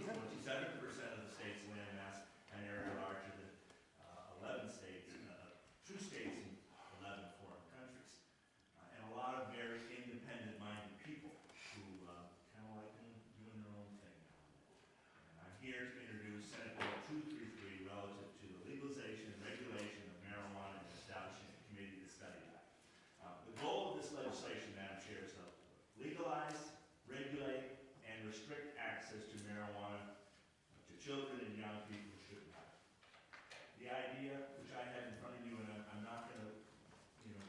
27% of the state's landmass, an area larger than 11 states, 2 states and 11 foreign countries. And a lot of very independent-minded people who kind of like doing their own thing. And I'm here to introduce Senate Bill 233 relative to the legalization and regulation of marijuana and establishing a committee to study that. The goal of this legislation, Madam Chair, is to legalize, regulate, and restrict access to marijuana to children and young people who shouldn't have it. The idea, which I have in front of you, and I'm not going to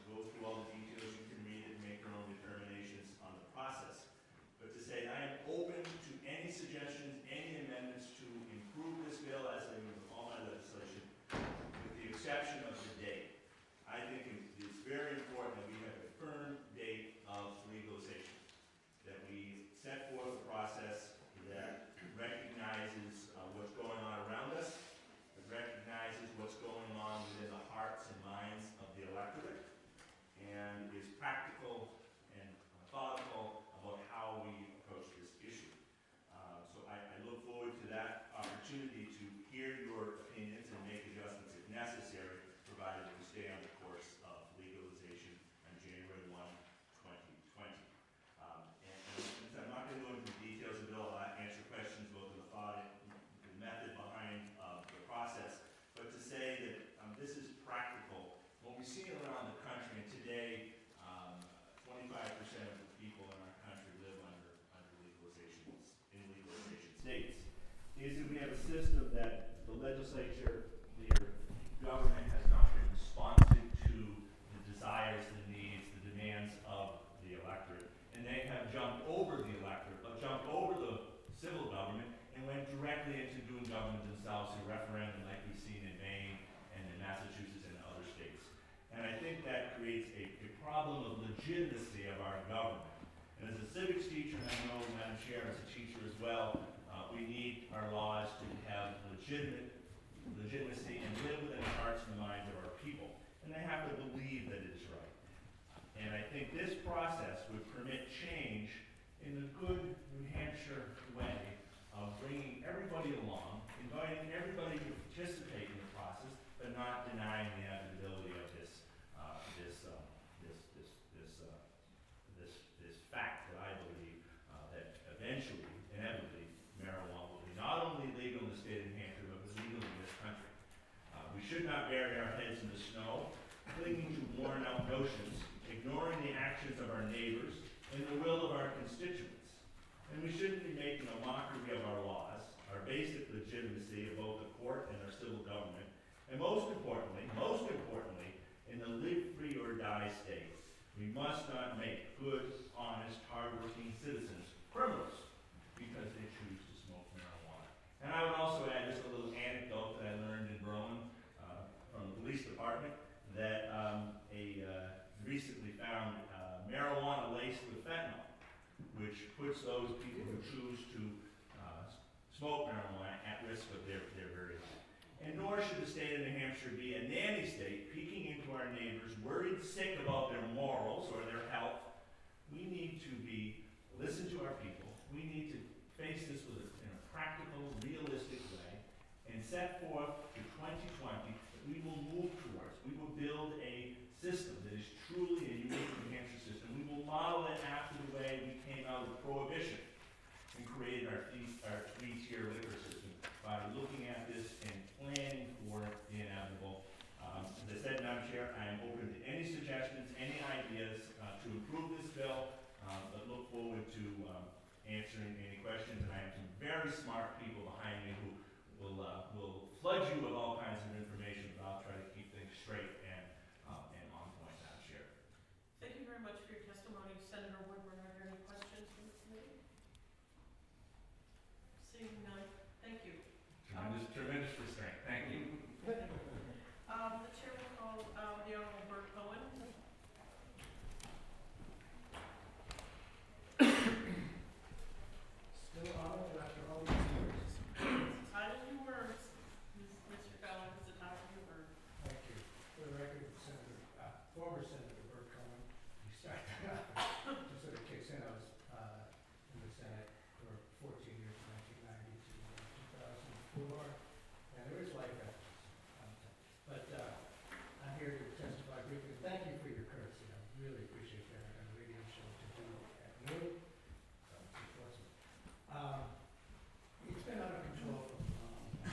go through all the details, you can read it and make your own determinations on the process, but to say I am open to any suggestions, any amendments to improve this bill as I do with all my legislation, with the exception of the date. I think it's very important that we have a firm date of legalization, that we set forth a process that recognizes what's going on around us, that recognizes what's going on within the hearts and minds of the electorate, and is practical and methodical about how we approach this issue. So I look forward to that opportunity to hear your opinions and make adjustments if necessary, provided we stay on the course of legalization on January 1, 2020. And since I'm not going to go into the details of the bill, I'll answer questions both on the thought and the method behind the process, but to say that this is practical. What we see around the country, and today 25% of the people in our country live under legalizations, in legalization states, is that we have a system that the legislature, the government has not been responsive to the desires, the needs, the demands of the electorate. And they have jumped over the electorate, but jumped over the civil government and went directly into doing government themselves through referendum like we've seen in Maine and in Massachusetts and other states. And I think that creates a problem of legitimacy of our government. And as a civics teacher, and I know, Madam Chair, as a teacher as well, we need our laws to have legitimacy and live within the hearts and the minds of our people. And they have to believe that it is right. And I think this process would permit change in the good New Hampshire way of bringing everybody along, inviting everybody to participate in the process, but not denying the inevitability of this fact that I believe that eventually, inevitably, marijuana will be not only legal in the state of New Hampshire, but legal in this country. We should not bury our heads in the snow, clinging to worn-out notions, ignoring the actions of our neighbors and the will of our constituents. And we shouldn't be making a mockery of our laws, our basic legitimacy of both the court and our civil government, and most importantly, in the live free or die state, we must not make good, honest, hardworking citizens criminals because they choose to smoke marijuana. And I would also add just a little anecdote that I learned in Berlin from the police department, that recently found marijuana laced with fentanyl, which puts those people who choose to smoke marijuana at risk of their very life. And nor should the state of New Hampshire be a nanny state peeking into our neighbors, worried sick about their morals or their health. We need to listen to our people. We need to face this in a practical, realistic way and set forth to 2020 that we will move towards. We will build a system that is truly a unique New Hampshire system. We will model it after the way we came out of Prohibition and created our three-tier liquor system by looking at this and planning for the inevitable. As I said, Madam Chair, I am open to any suggestions, any ideas to improve this bill, but look forward to answering any questions. And I have some very smart people behind me who will flood you with all kinds of information, but I'll try to keep things straight and on point, Madam Chair. Thank you very much for your testimony. Senator Woodburn, are there any questions from the committee? Seeing none, thank you. Tremendous restraint. Thank you. The chair will call the Honorable Bert Cohen. Still honored after all these years. It's a title of your words, Mr. Cohen. It's a before, and there is life after this. But I'm here to testify briefly. Thank you for your courtesy. I really appreciate that on a radio show to do at noon. So it's unfortunate. It's been out of control for a long time.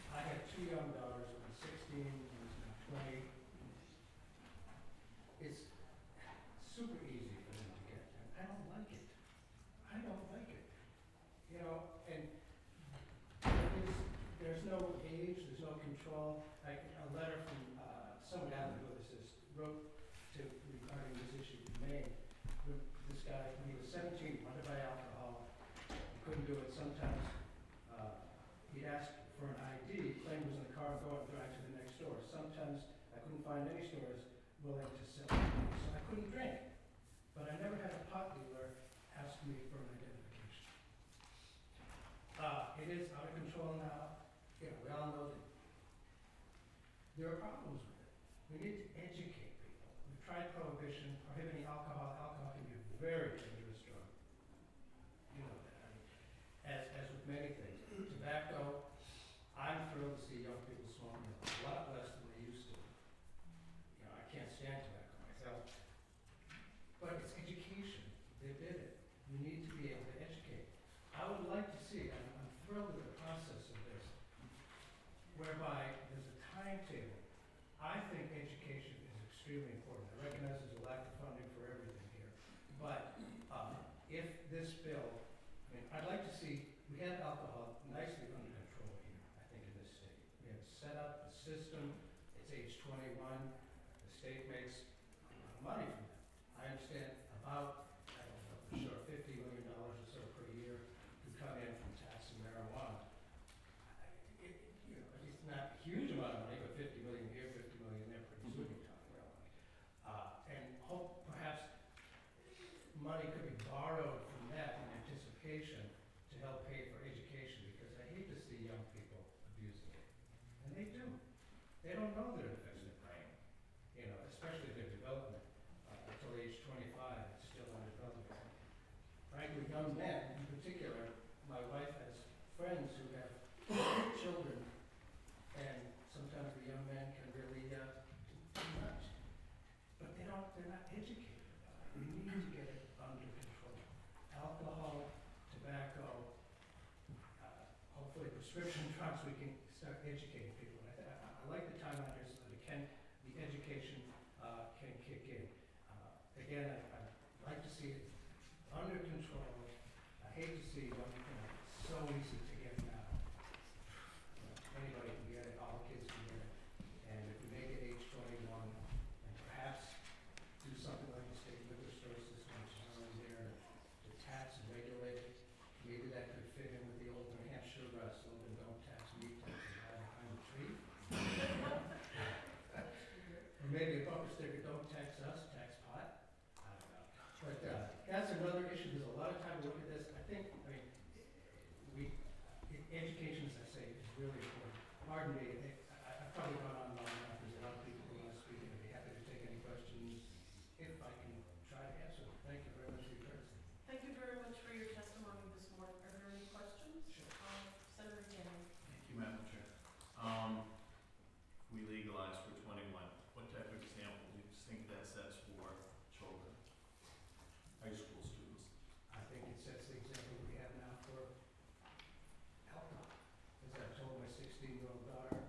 I have two young daughters, one 16, one's now 20. It's super easy for them to get, and I don't like it. I don't like it. You know, and there's no age, there's no control. Like a letter from someone out there wrote to regarding this issue in Maine. This guy, when he was 17, wanted to buy alcohol. He couldn't do it. Sometimes he'd ask for an ID, claim it was in the car, and go out and drive to the next store. Sometimes I couldn't find any stores willing to sell it, so I couldn't drink. But I never had a pot dealer ask me for an identification. It is out of control now. You know, we all know that there are problems with it. We need to educate people. We've tried prohibition, prohibiting alcohol. Alcohol can be a very dangerous drug. You know that. I mean, as with many things. Tobacco, I'm thrilled to see young people smoking a lot less than they used to. You know, I can't stand tobacco myself. But it's education. They did it. We need to be able to educate. I would like to see, I'm thrilled with the process of this, whereby there's a timetable. I think education is extremely important. I recognize there's a lack of funding for everything here. But if this bill, I mean, I'd like to see, we have alcohol nicely under control here, I think, in this state. We have set up a system, it's age 21, the state makes a lot of money from that. I understand about, I don't know for sure, $50 million or so per year to come in from taxing marijuana. You know, it's not a huge amount of money, but 50 million here, 50 million there, pretty soon you're talking real money. And hope perhaps money could be borrowed from that in anticipation to help pay for education, because I hate to see young people abusing it. And they do. They don't know that it affects their brain, you know, especially their development. Until age 25, it's still under development. Frankly, young men in particular, my wife has friends who have children, and sometimes the young men can really do too much. But they're not educated about it. We need to get it under control. Alcohol, tobacco, hopefully prescription drugs, we can start educating people. And I like the time on here so that the education can kick in. Again, I'd like to see it under control. I hate to see it's so easy to get now. Anybody can get it, all kids can get it. And if we make it age 21, and perhaps do something like the state liquor store system, which is already there, to tax and regulate it, maybe that could fit in with the old New Hampshire slogan, don't tax meat, tax the guy behind the tree. Or maybe a bumper sticker, don't tax us, tax pot. I don't know. But that's another issue. There's a lot of time to look at this. I mean, education, as I say, is really important. Pardon me, I've probably gone on long enough. There's a lot of people who want to speak, and I'd be happy to take any questions if I can try to answer them. Thank you very much for your courtesy. Thank you very much for your testimony this morning. Are there any questions? Sure. Senator Gannon. Thank you, Madam Chair. We legalize for 21. What type of example do you think that sets for children, high school students? I think it sets the example we have now for alcohol. As I've told my 16-year-old daughter,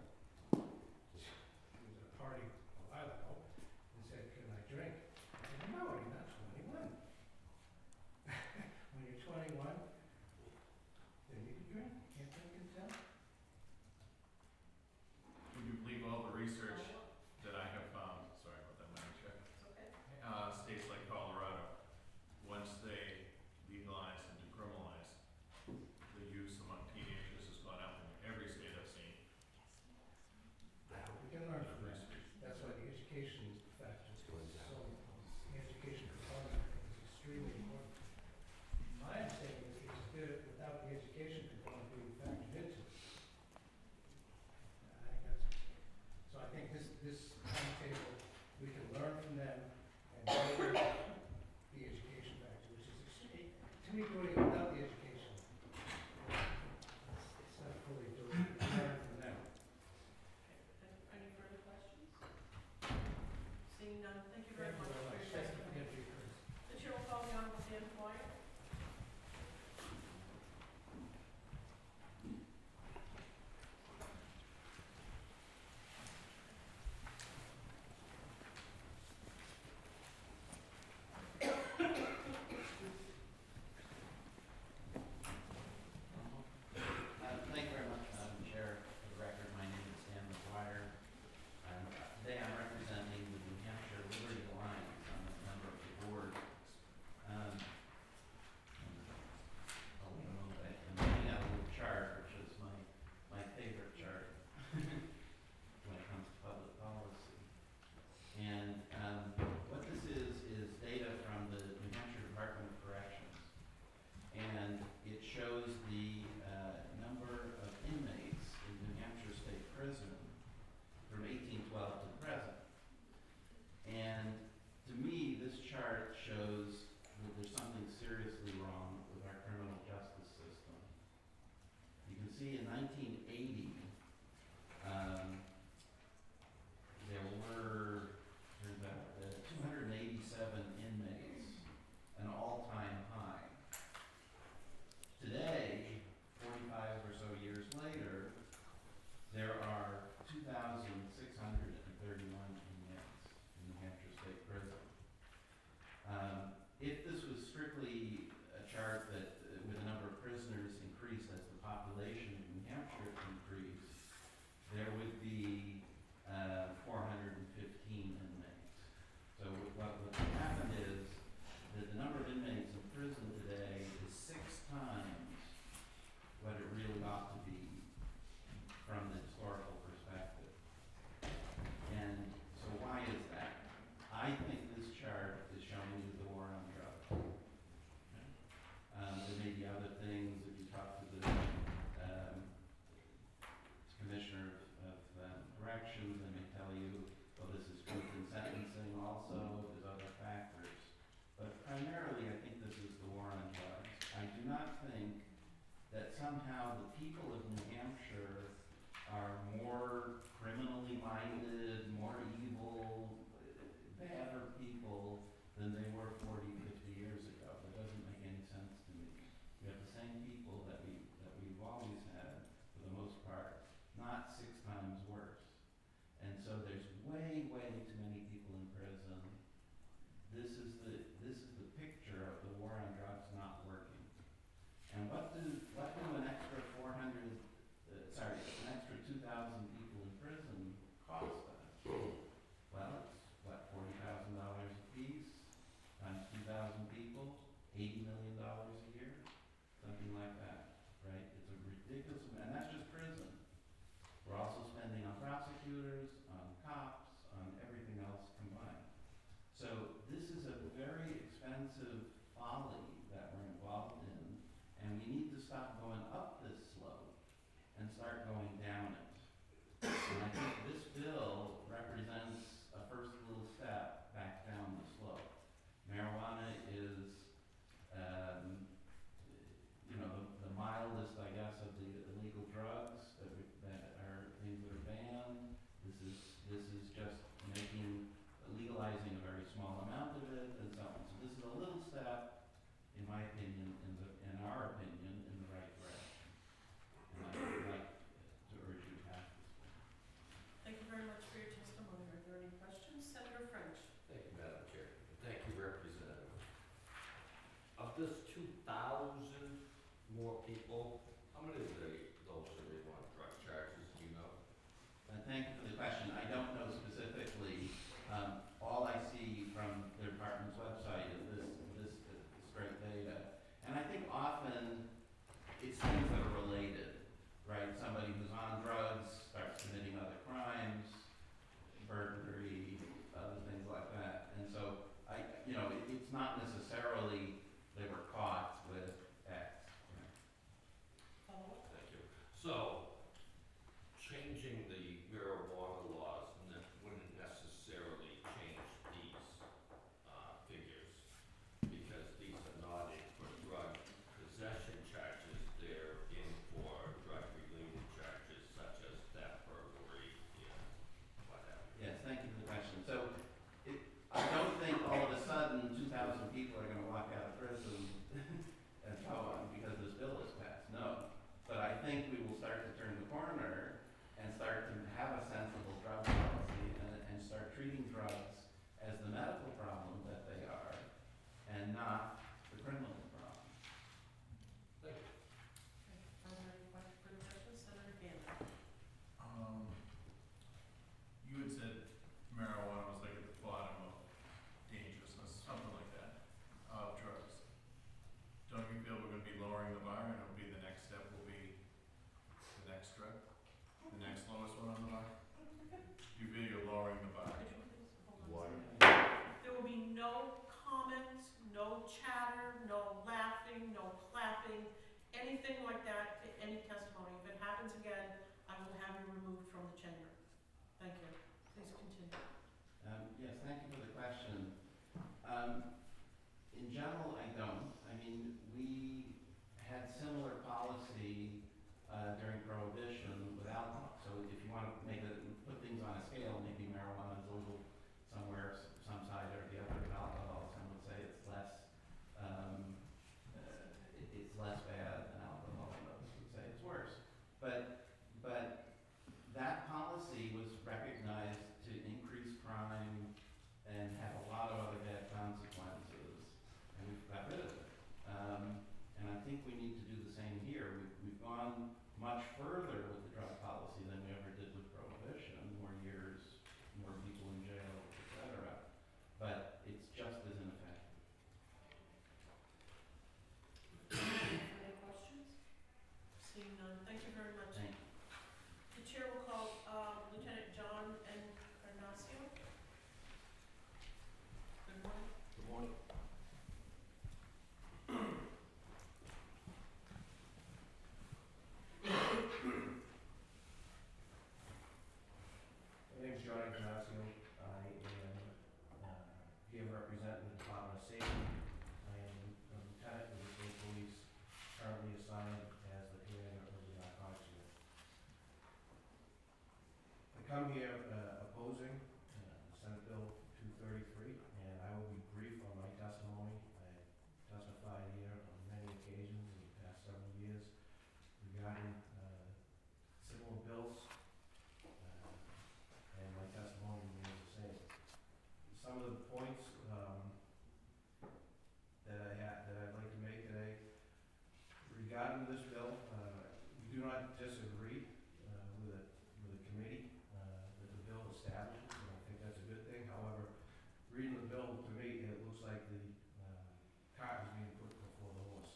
people of New Hampshire are more criminally minded, more evil, badder people than they were 40, 50 years ago. That doesn't make any sense to me. We have the same people that we've always had, for the most part, not 6 times worse. And so there's way, way too many people in prison. This is the picture of the war on drugs not working. And what do an extra 2,000 people in prison cost us? Well, it's what, $40,000 a piece times 2,000 people, $80 million a year, something like that, right? It's a ridiculous amount, and that's just prison. We're also spending on prosecutors, on cops, on everything else combined. So this is a very expensive folly that we're involved in, and we need to stop going up this slope and start going down it. And I think this bill represents a first little step back down the slope. Marijuana is, the mildest, I guess, of the illegal drugs that are things that are banned. This is just legalizing a very small amount of it, and so on. So this is a little step, in my opinion, in our opinion, in the right direction. And I would like to urge you to pass this bill. Thank you very much for your testimony. Are there any questions? Senator French. Thank you, Madam Chair. Thank you, Representative. Of this 2,000 more people, how many of those are in on drug charges, do you know? Thank you for the question. I don't know specifically. All I see from the department's website is this straight data. And I think often it's things that are related, right? Somebody who's on drugs starts committing other crimes, burglary, other things like that. And so it's not necessarily they were caught with X. Follow-up? Thank you. So, changing the marijuana laws wouldn't necessarily change these figures, because these are not in for drug possession charges, they're in for drug-related charges such as theft, burglary, and what have you. Yes, thank you for the question. So I don't think all of a sudden 2,000 people are going to walk out of prison and so on because this bill is passed. No. But I think we will start to turn the corner and start to have a sensible drug policy and start treating drugs as the medical problem that they are and not the criminal problem. Thank you. Okay. Are there any further questions? Senator Gander. You had said marijuana was like at the bottom of dangerousness, something like that, of drugs. Don't you feel we're going to be lowering the bar, and it'll be the next step will be the next drug, the next lowest one on the bar? You feel you're lowering the bar? Could you please hold on a Why? second? There will be no comments, no chatter, no laughing, no clapping, anything like that to any testimony. If it happens again, I will have you removed from the chamber. Thank you. Please continue. Yes, thank you for the question. In general, I don't. I mean, we had similar policy during Prohibition with alcohol. So if you want to put things on a scale, maybe marijuana is a little somewhere, some side or the other of alcohol. Some would say it's less bad than alcohol, and others would say it's worse. But that policy was recognized to increase crime and have a lot of other bad consequences, and we've got rid of it. And I think we need to do the same here. We've gone much further with the drug policy than we ever did with Prohibition, more years, more people in jail, etc. But it's just as ineffective. Any questions? Seeing none, thank you very much. Thank you. The chair will call Lieutenant John Encarnacio. Good morning. Good morning. My name is John Ignacio. I am here representing the Department of Safety. I am a lieutenant with the state police, currently assigned as the commander of the narcotics come here opposing Senate Bill 233, and I will be brief on my testimony. I testified here on many occasions in the past several years regarding similar bills, and my testimony remains the same. Some of the points that I'd like to make today regarding this bill, we do not disagree with the committee that the bill establishes, and I think that's a good thing. However, reading the bill, to me, it looks like the cart is being put before the horse.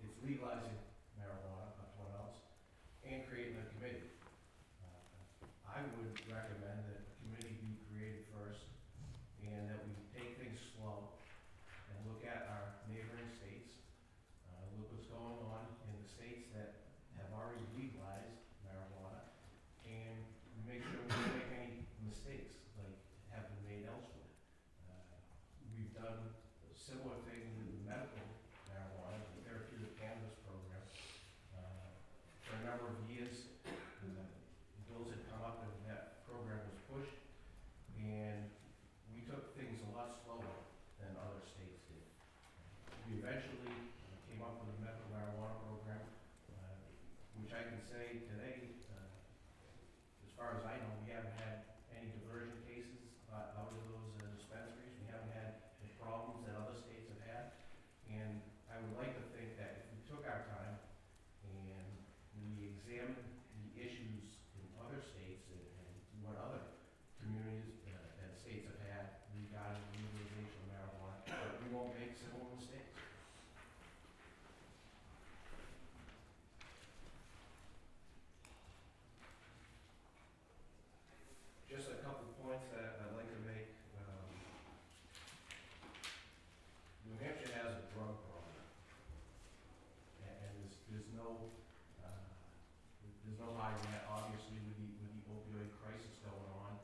It's legalizing marijuana, up to 1 ounce, and creating a committee. I would recommend that a committee be created first, and that we take things slow and look at our neighboring states, look what's going on in the states that have already legalized marijuana, and make sure we don't make any mistakes like have been made elsewhere. We've done a similar thing with the medical marijuana, the therapeutic cannabis program. For a number of years, bills had come up and that program was pushed, and we took things a lot slower than other states did. We eventually came up with a medical marijuana program, which I can say today, as far as I know, we haven't had any diversion cases out of those dispensaries. We haven't had the problems that other states have had. And I would like to think that if we took our time and we examined the issues in other states and what other communities and states have had regarding the legalization of marijuana, that we won't make similar mistakes. Just a couple points that I'd like to make. New Hampshire has a drug problem, and there's no hiding that, obviously, with the opioid crisis going on.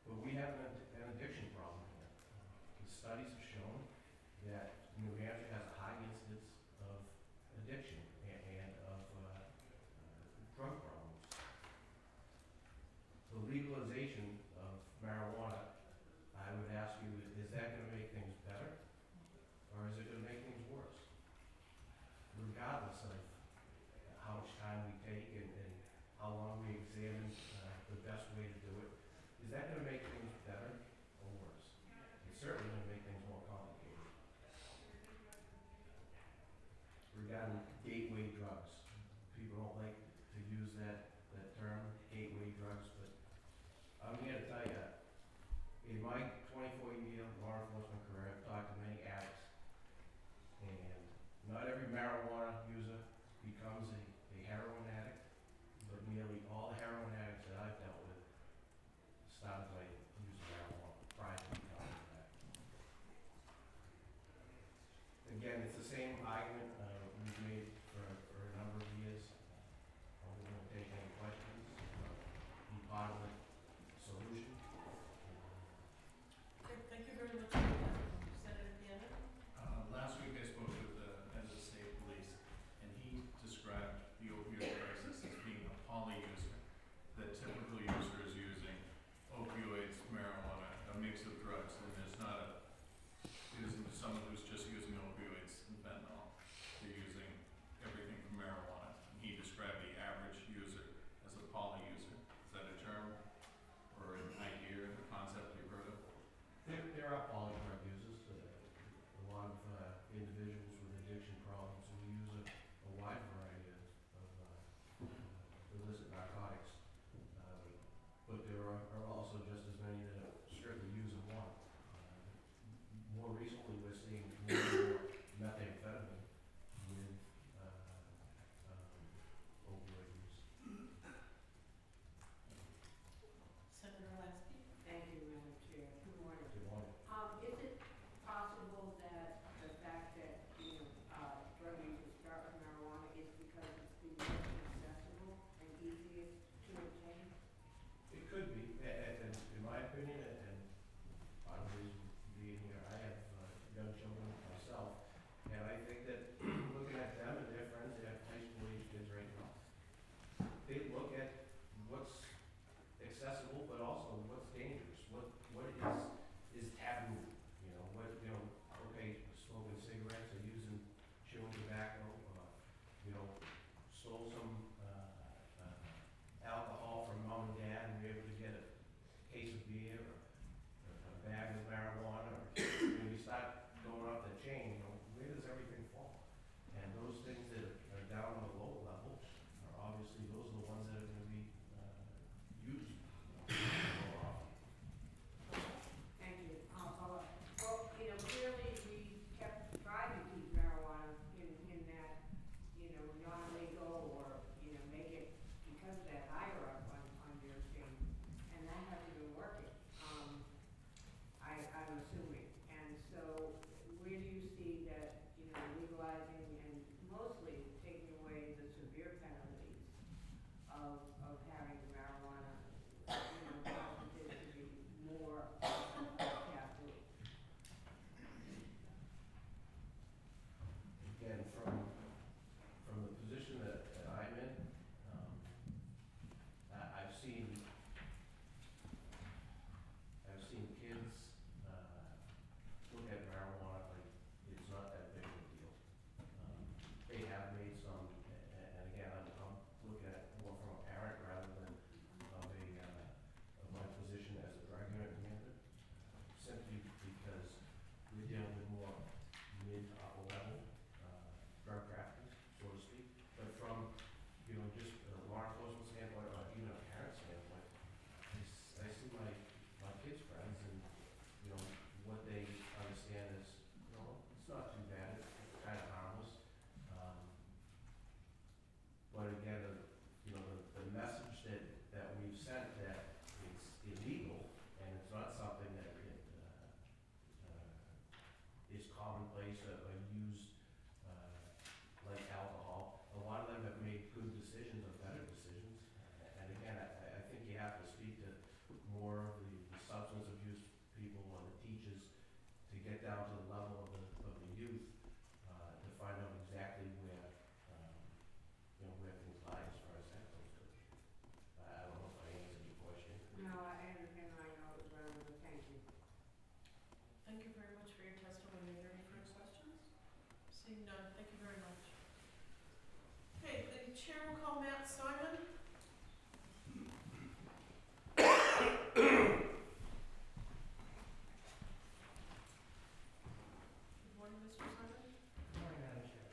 But we have an addiction problem here. The studies have shown that New Hampshire has a high incidence of addiction and of drug problems. The legalization of marijuana, I would ask you, is that going to make things better, or is it going to make things worse? Regardless of how much time we take and how long we examine the best way to do it, is that going to make things better or worse? It's certainly going to make things more complicated. Regarding gateway drugs, people don't like to use that term, gateway drugs, but I'm here to tell you, in my 24-year law enforcement career, I've talked to many addicts, and not every marijuana user becomes a heroin addict, but nearly all heroin addicts that I've dealt with started by using marijuana prior to becoming an addict. Again, it's the same argument we've made for a number of years. I won't take any questions. Seeing none, thank you very much. Okay, the chair will call Matt Simon. Good morning, Mr. Simon. Good morning, Madam Chair.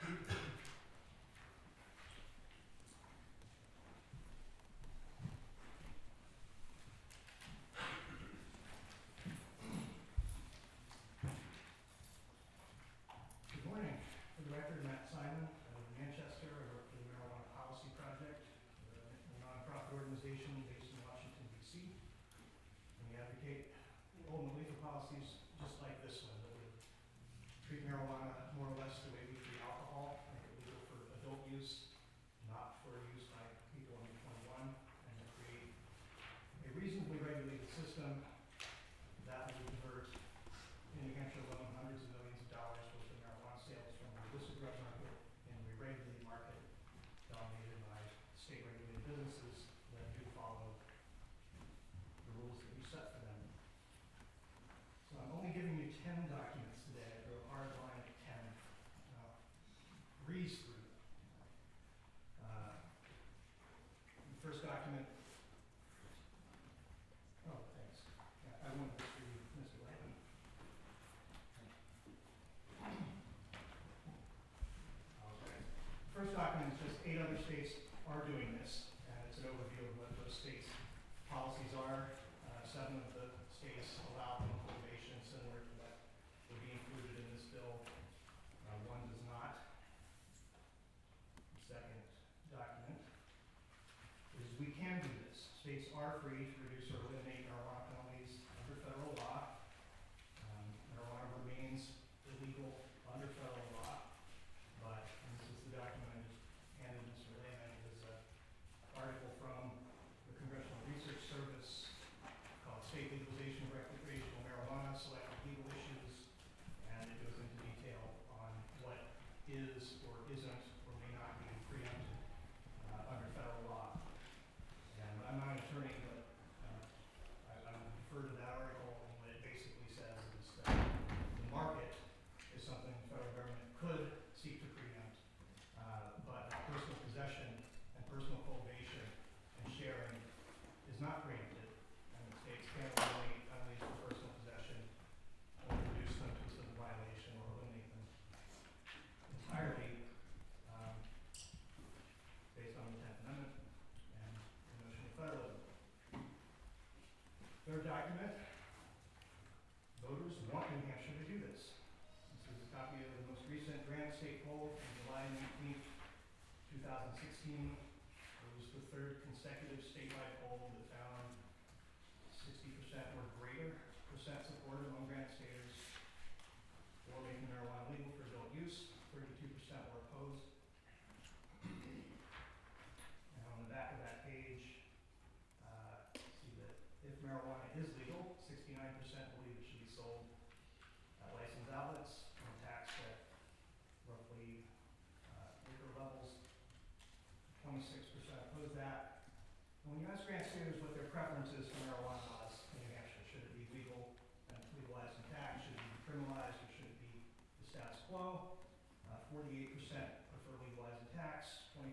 Good morning. For the record, Matt Simon, I live in Manchester. I work for the Marijuana Policy Project, a nonprofit organization based in Washington, D.C. And we advocate ultimately for policies just like this one, that would treat marijuana more or less the way we treat alcohol, make it legal for adult use, not for use by people under 21, and to create a reasonably regulated system that would divert, in New Hampshire alone, hundreds of millions of dollars worth of marijuana sales from the illicit drug market and the regulated market dominated by state-regulated businesses that do follow the rules that we set for them. So I'm only giving you 10 documents today. I drew a hard line at 10. Breeze through them. The first document. Oh, thanks. Yeah, I wanted this for you, Mr. Layton. Apologize. First document is just 8 other states are doing this, and it's an overview of what those states' policies are. 7 of the states allow chemical cultivation similar to what would be included in this bill. 1 does not. The second document is we can do this. States are free to reduce or eliminate marijuana penalties under federal law. Marijuana remains illegal under federal law, but, and this is the document I just handed Mr. Lehman, is an article from the Congressional Research Service called State Legalization of Recreational Marijuana, Selected Legal Issues, and it goes into detail on what is or isn't or may not be preempted under federal law. And I'm not an attorney, but I would refer to that article, and what it basically says is that the market is something the federal government could seek to preempt, but personal possession and personal cultivation and sharing is not preempted, and the states can eliminate penalties for personal possession or reduce them to a civil violation or eliminate them entirely based on the 10th Amendment and the notion of federalism. Third document, voters want New Hampshire to do this. This is a copy of the most recent Granite State poll from July 19th, 2016. It was the 3rd consecutive statewide poll that found 60% or greater percent support among Granite Staters for making marijuana legal for adult use. 32% were opposed. And on the back of that page, see that if marijuana is legal, 69% believe it should be sold at licensed outlets and taxed at roughly acre levels. 26% oppose that. And when you ask Granite Staters what their preference is for marijuana laws in New Hampshire, should it be legal and legalized and taxed, should it be criminalized, or should it be the status quo? 48% prefer legalized and taxed, 24%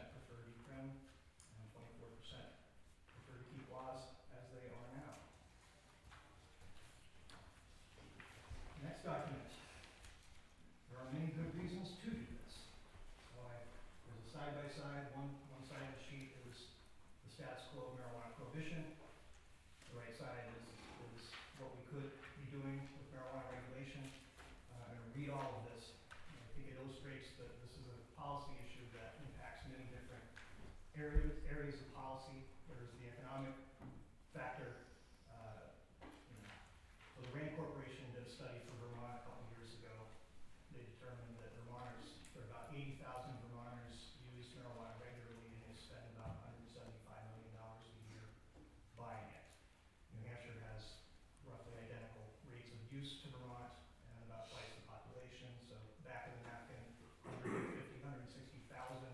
prefer decrim, and 24% prefer to keep laws as they are now. Next document. There are many good reasons to do this. So there's a side-by-side. One side of the sheet is the status quo of marijuana prohibition. The right side is what we could be doing with marijuana regulation. I'm going to read all of this. I think it illustrates that this is a policy issue that impacts many different areas of policy. There's the economic factor. So the Rand Corporation did a study for Vermont a couple years ago. They determined that Vermonters, there are about 80,000 Vermonters use marijuana regularly, and they spend about $175 million a year buying it. New Hampshire has roughly identical rates of use to Vermont and about twice the population. So back of the napkin, 150,000, 160,000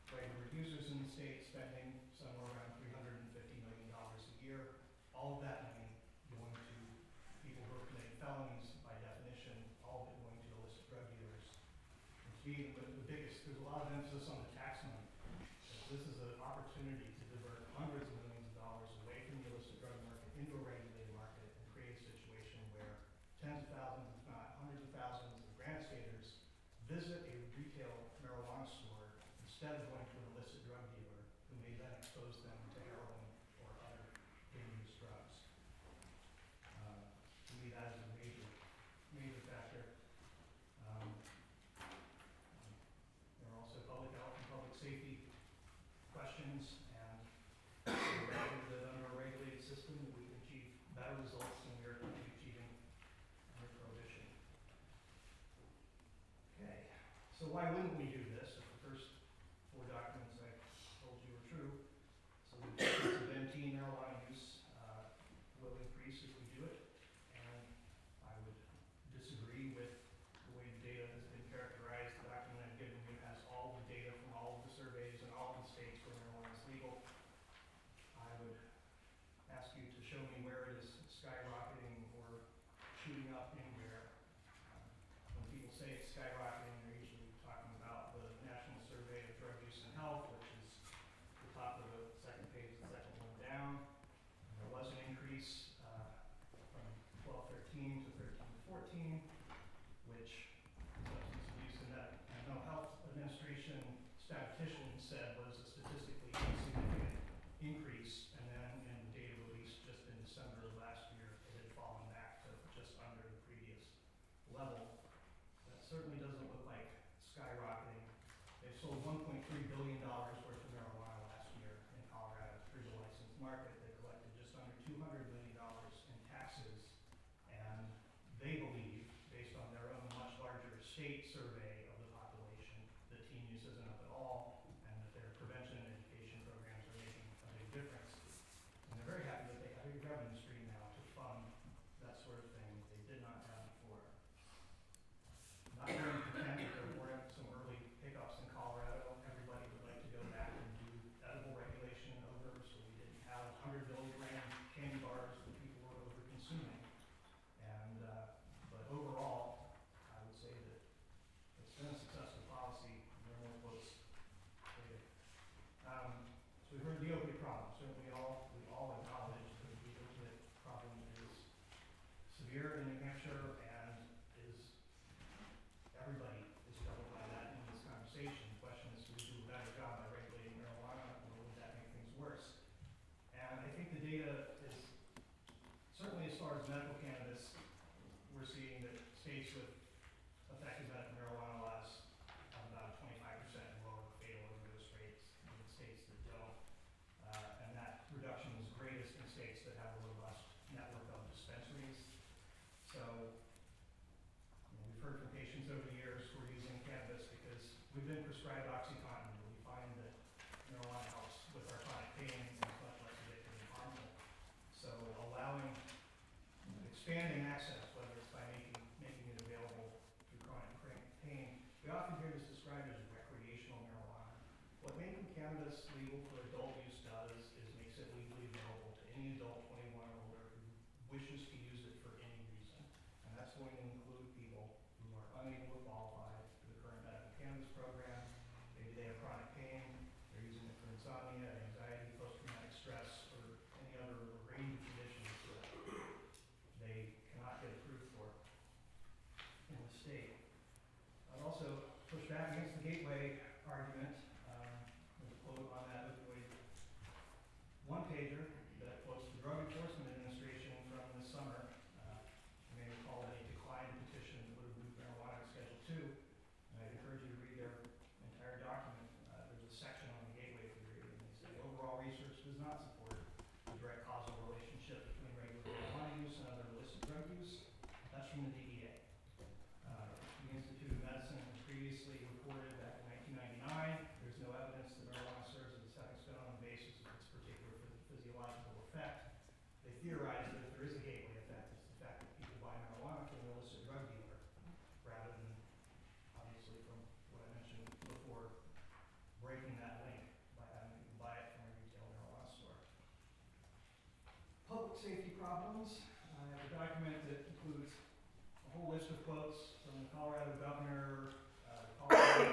regular users in the state, spending somewhere around $350 million a year. All of that money going to people who are committing felonies by definition, all of it going to illicit drug dealers. me, the biggest, there's a lot of emphasis on the tax money. This is an opportunity to divert hundreds of millions of dollars away from the illicit drug market into a regulated market and create a situation where tens of thousands, if not hundreds of thousands of grant skaters visit a retail marijuana store instead of going to an illicit drug dealer who may then expose them to heroin or other dangerous drugs. To me, that is a major factor. There are also public health and public safety questions, and we believe that under a regulated system that we can achieve better results than we are currently achieving under prohibition. Okay, so why wouldn't we do this if the first 4 documents I told you were true? So the incidence of teen marijuana use will increase if we do it, and I would disagree with the way the data has been characterized. The document I've given you has all the data from all of the surveys and all of the states where marijuana is legal. I would ask you to show me where it is skyrocketing or shooting up anywhere. When people say it's skyrocketing, they're usually talking about the National Survey of Drug Use and Health, which is the top of the second page, the second one down. There was an increase from 12-13 to 13-14, which substance abuse and mental health administration statistician said was a statistically insignificant increase, and then in the data released just in December of last year, it had fallen back to just under the previous level. That certainly doesn't look like skyrocketing. They sold $1.3 billion worth of marijuana last year in Colorado through the licensed market. They collected just under $200 million in taxes, and they believe, based on their own much larger state survey of the population, that teen use isn't up at all, and that their prevention and education programs are making a big difference. And they're very happy that they have a revenue stream now to fund that sort of thing that they did not have before. Not very content that there weren't some early pickups in Colorado. Everybody would like to go back and do edible regulation over, so we didn't have 100 milligram candy bars that people were over consuming. And but overall, I would say that it's been a successful policy. There are more quotes later. So we've heard the opiate problem. Certainly we all acknowledge that the opiate problem is severe in New Hampshire and is everybody is troubled by that in this conversation. The question is, do we do a better job by regulating marijuana, or would that make things worse? And I think the data is, certainly as far as medical cannabis, we're seeing that states with effective medical marijuana laws have about a 25% lower fatal overdose rates than states that don't. And that reduction is greatest in states that have a robust network of dispensaries. So we've heard from patients over the years who are using cannabis because we've been prescribed OxyContin, but we find that marijuana helps with our chronic pain and is much less addictive and harmful. So allowing, expanding access, whether it's by making it available through chronic pain. We often hear this described as recreational marijuana. What making cannabis legal for adult use does is makes it legally available to any adult 21 or older who wishes to use it for any reason. And that's going to include people who are unable to qualify for the current medical cannabis program. Maybe they have chronic pain, they're using it for insomnia, anxiety, post-traumatic stress, or any other range of conditions that they cannot get approved for in the state. I'd also push back against the gateway argument. There's a quote on that opioid one-pager that quotes the Drug Enforcement Administration from this summer. You may recall that a declined petition that would have moved marijuana to Schedule 2. And I'd encourage you to read their entire document. There's a section on the gateway theory, and they say overall research does not support the direct causal relationship between regular marijuana use and other illicit drug use. That's from the DEA. The Institute of Medicine has previously reported back in 1999 there's no evidence that marijuana serves as a stepping stone on the basis of its particular physiological effect. They theorize that if there is a gateway effect, it's the fact that people buy marijuana from an illicit drug dealer, rather than, obviously, from what I mentioned before, breaking that link by having people buy it from a retail marijuana store. Public safety problems. I have a document that includes a whole list of quotes from the Colorado governor, the Colorado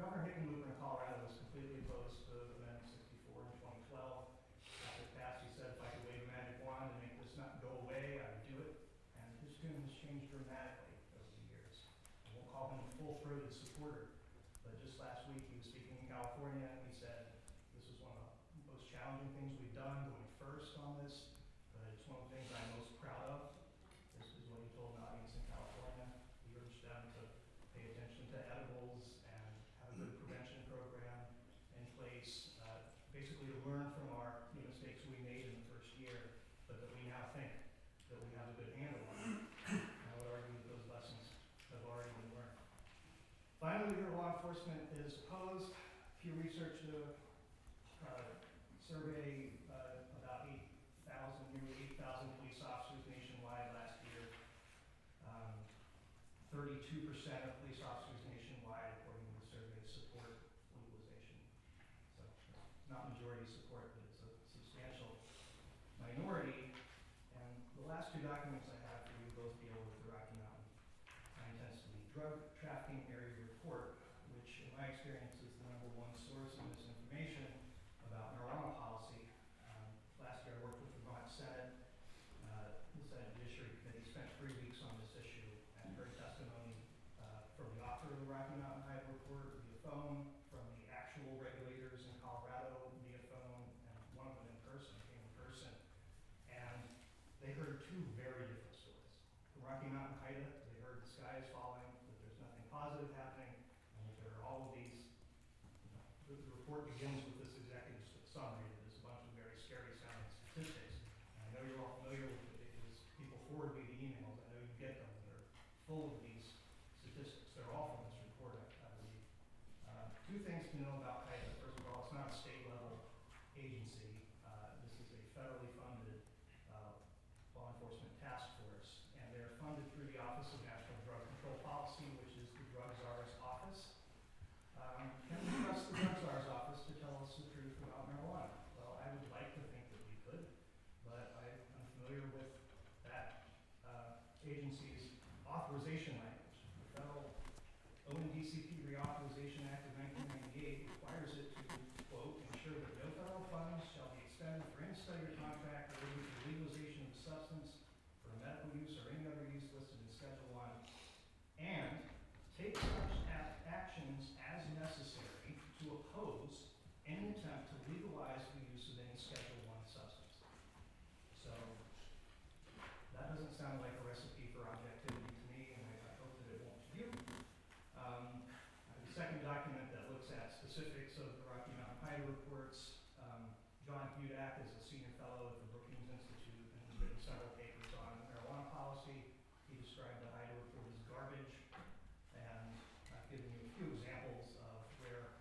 Governor Hickenlooper in Colorado was completely opposed to Amendment 64 in 2012. After it passed, he said if I could wave a magic wand and make this not go away, I would do it. And his tune has changed dramatically over the years. I won't call him a full-throated supporter, but just last week he was speaking in California and he said, this is one of the most challenging things we've done, going first on this, but it's one of the things I'm most proud of. This is what he told an audience in California. He urged them to pay attention to edibles and have a good prevention program in place, basically to learn from the mistakes we made in the first year, but that we now think that we have a good handle on. I would argue that those lessons have already been learned. Finally, your law enforcement is opposed. Pew Research survey about 8,000, nearly 8,000 police officers nationwide last year. 32% of police officers nationwide, according to the survey, support legalization. So it's not majority support, but it's a substantial minority. And the last two documents I have for you both deal with the Rocky Mountain high-intensity drug trafficking area report, which in my experience is the #1 source of misinformation about marijuana policy. Last year I worked with the Vermont Senate. The Senate Judiciary Committee spent 3 weeks on this issue and heard testimony from the author of the Rocky Mountain High report via phone, from the actual regulators in Colorado via phone, and one of them in person, came in person. And they heard two very different stories. From Rocky Mountain Haida, they heard the sky is falling, that there's nothing positive happening, and that there are all of these, the report begins with this executive summary that is a bunch of very scary sounding statistics. And I know you're all familiar with it because people forward me the emails, I know you get them, they're full of these statistics. They're all from this report, I believe. Two things to know about HIDA. First of all, it's not a state level agency. This is a federally funded law enforcement task force, and they're funded through the Office of National Drug Control Policy, which is the drug czar's office. Can we trust the drug czar's office to tell us the truth about marijuana? Well, I would like to think that we could, but I'm familiar with that agency's authorization language. The federal ONDCP Reauthorization Act of 1998 requires it to, quote, ensure that no federal funds shall be expended for any study or contract related to the legalization of a substance for medical use or any other use listed in Schedule 1, and take such actions as necessary to oppose any attempt to legalize the use of any Schedule 1 substance. So that doesn't sound like a recipe for objectivity to me, and I hope that it won't to you. The second document that looks at specifics of the Rocky Mountain High reports, John Hudak is a senior fellow at the Brookings Institute and has written several papers on marijuana policy. He described the Hyde report as garbage, and I've given you a few examples of where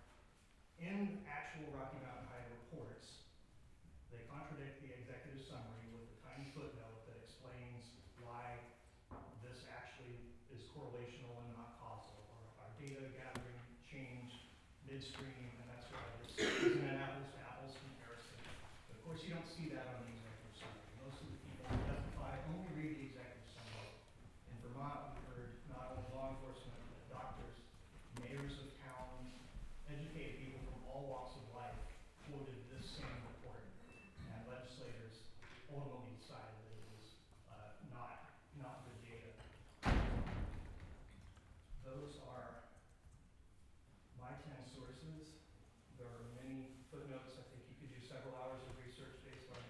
in actual Rocky Mountain High reports, they contradict the executive summary with a tiny footnote that explains why this actually is correlational and not causal, or our data gathering changed midstream, and that's why this isn't an apples to apples comparison. But of course, you don't see that on the executive summary. Most of the people who testify only read the executive summary. In Vermont, we've heard not only law enforcement, but doctors, mayors of towns, educated people from all walks of life quoted this same report, and legislators ultimately decided that it was not good data. Those are my 10 sources. There are many footnotes. I think you could do several hours of research based on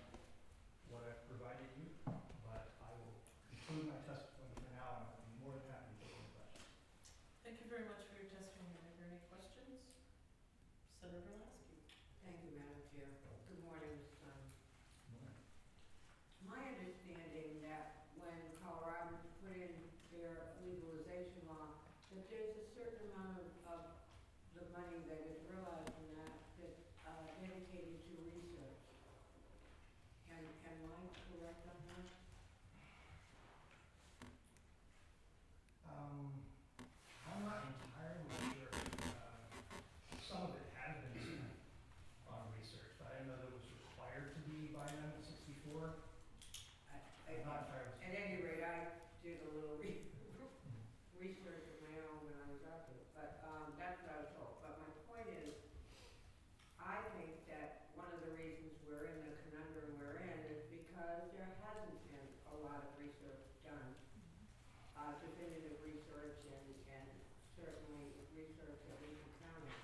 what I've provided you, but I will conclude my testimony for now, and I'll be more than happy to take any questions. Thank you very much for your testimony. Are there any questions? Senator Lasky. Thank you, Madam Chair. Good morning, Ms. Dunn. My understanding that when Colorado put in their legalization law, that there's a certain amount of the money that is realized from that that's dedicated to research. Am I correct on that? I'm not entirely sure. Some of it has been spent on research, but I didn't know that it was required to be by Amendment 64. I'm not entirely sure. At any rate, I did a little research of my own when I was out there, but that's what I was told. But my certainly research that we can count on.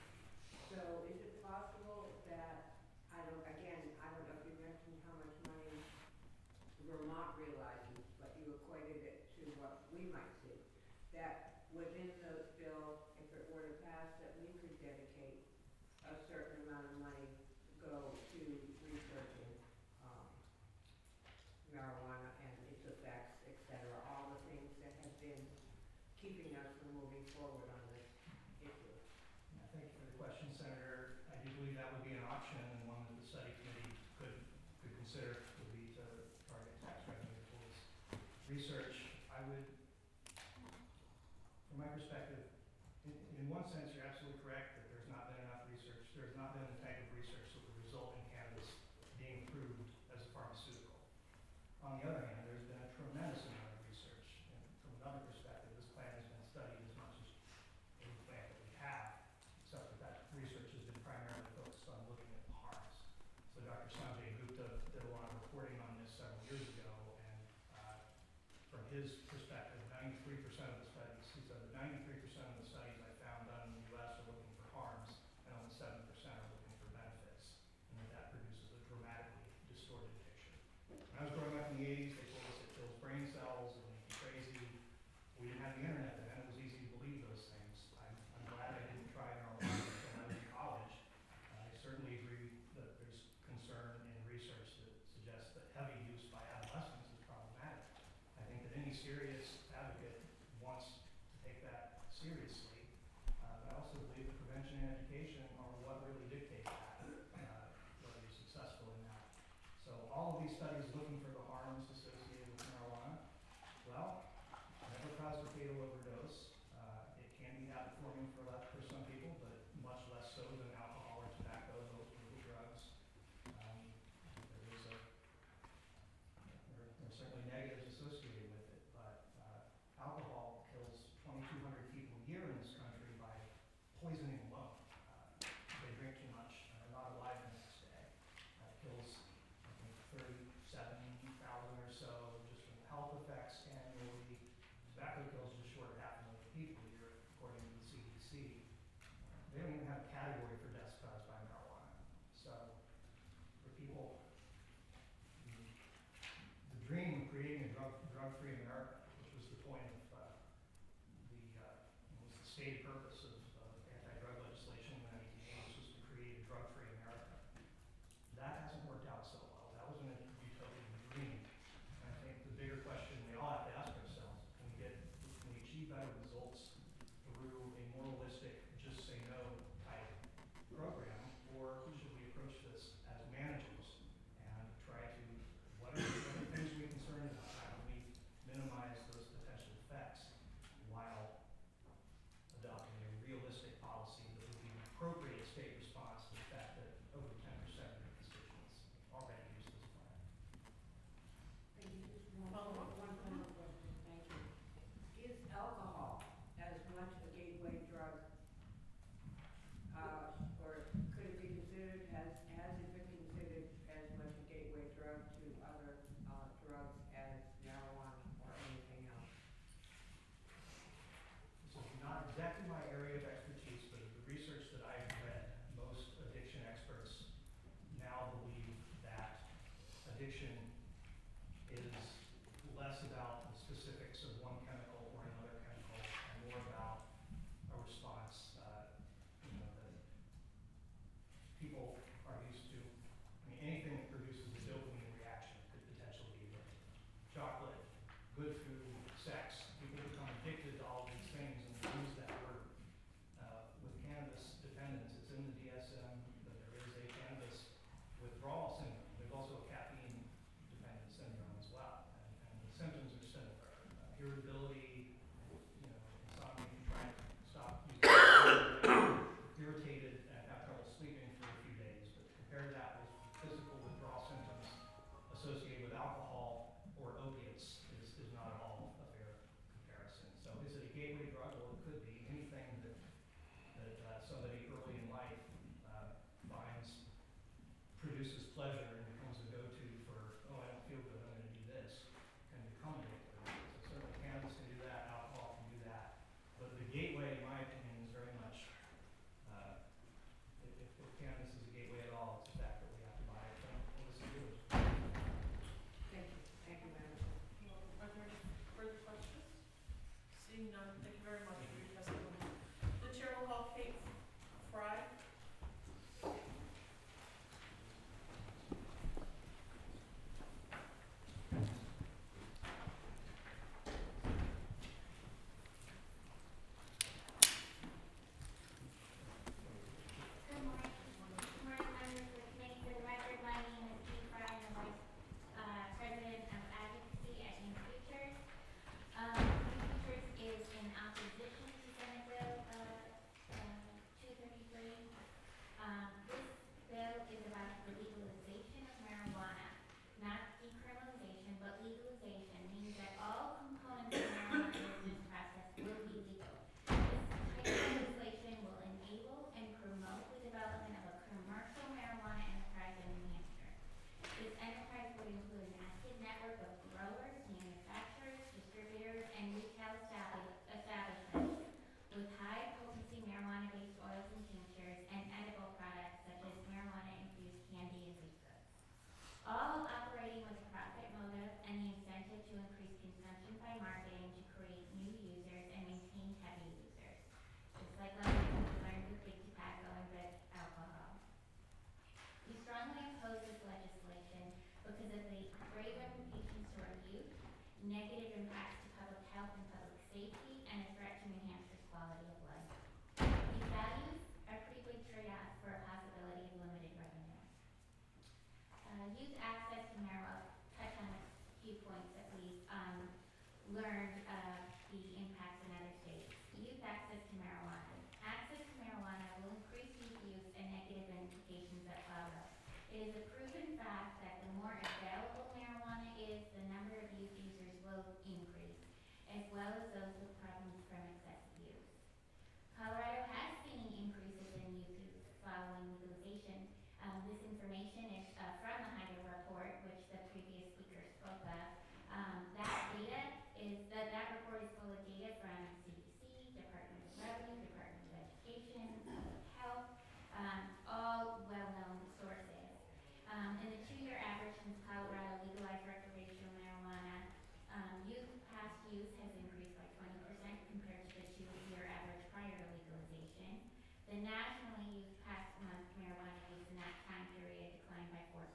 So is it possible that, I don't know if you mentioned how much money Vermont realizes, but you equated it to what we might see, that within the bill, if it were to pass, that we could dedicate a certain amount of money go to researching marijuana and its effects, et cetera, all the things that have been keeping us from moving forward on this issue. Yeah, thank you for the question, Senator. I do believe that would be an option and one that the study committee could consider, would be to target tax revenue towards research. I would, from my perspective, in one sense, you're absolutely correct that there's not been enough research. There's not been the type of research that would result in cannabis being approved as a pharmaceutical. On the other hand, there's been a tremendous amount of research, and from another perspective, this plant has been studied as much as any plant that we have, except that research has been primarily focused on looking at the harms. So Dr. Sanjay Gupta did a lot of reporting on this several years ago, and from his perspective, 93% of the studies, he said that 93% of the studies I found done in the U.S. are looking for harms, and only 7% are looking for benefits, and that produces a dramatically distorted picture. When I was growing up in the 80s, they told us it kills brain cells and make you crazy. We didn't have the internet then, it was easy to believe those things. I'm glad I didn't try marijuana until I was in college. I certainly agree that there's concern in research that suggests that heavy use by adolescents is problematic. I think that any serious advocate wants to take that seriously. But I also believe that prevention and education are what really dictate that, whether you're successful in that. So all of these studies looking for the harms associated with marijuana, well, never caused a fatal overdose. It can be habit-forming for some people, but much less so than alcohol or tobacco, those legal drugs. There are certainly negatives associated with it, but alcohol kills 2,200 people a year in this country by poisoning alone. They drink too much and are not alive the next day. That kills, I think, 37,000 or so just from the health effects annually. Tobacco kills just short of 500,000 people a year, according to the CDC. They don't even have a category for deaths caused by marijuana. So, for people, the dream of creating a drug-free America, which was the point of was the stated purpose of anti-drug legislation in the 1980s, was to create a drug-free America. That hasn't worked out so well. That wasn't a utopian dream. And I think the bigger question we all have to ask ourselves, can we achieve better results through a moralistic, just say no type program, or should we approach this as managers and try to, what are the things we're concerned about? How can we minimize those potential effects while adopting a realistic policy that would be an appropriate state response to the fact that over 10% of your constituents already use this plan? Thank you. Just one Follow-up? final question, thank you. Is alcohol as much a gateway drug, or could it be considered, has it been considered as much a gateway drug to other drugs as marijuana or anything else? This is not exactly my area of expertise, but the research that I've read, most addiction experts now believe that addiction is less about the specifics of one chemical or another chemical and more about a response, that people are used to. I mean, anything that produces a dopamine reaction could potentially be addictive. Chocolate, good food, sex, people become addicted to all these things and they use that word. With cannabis dependence, it's in the DSM, but there is a cannabis withdrawal syndrome. There's also a caffeine dependent syndrome as well, and the symptoms are similar. Irritability, insomnia, you try to stop using irritated and have trouble sleeping for a few days, but compare that with physical withdrawal symptoms associated with alcohol or opiates is not at all a fair comparison. So is it a gateway drug? Well, it could be. Anything that somebody early in life finds produces pleasure and becomes a go-to for, oh, I don't feel good, I'm going to do this, can become addictive. So certainly cannabis can do that, alcohol can do that. But the gateway, in my opinion, safety and a threat to New Hampshire's quality of life. These values are pretty big trade-offs for a possibility of limited revenue. Youth access to marijuana, touch on a few points that we've learned the impacts in other states. Youth access to marijuana. Access to marijuana will increase youth use and negative implications that follow. It is a proven fact that the more available marijuana is, the number of youth users will increase, as well as those with problems from excessive use. Colorado has seen increases in youth use following legalization. This information is from the Hyder report, which the previous speaker spoke of. That report is full of data from CDC, Department of Revenue, Department of Education, Public Health, all well-known sources. In the 2-year average since Colorado legalized recreational marijuana, past use has increased by 20% compared to the 2-year average prior to legalization. The nationally used past month marijuana use in that time period declined by 4%.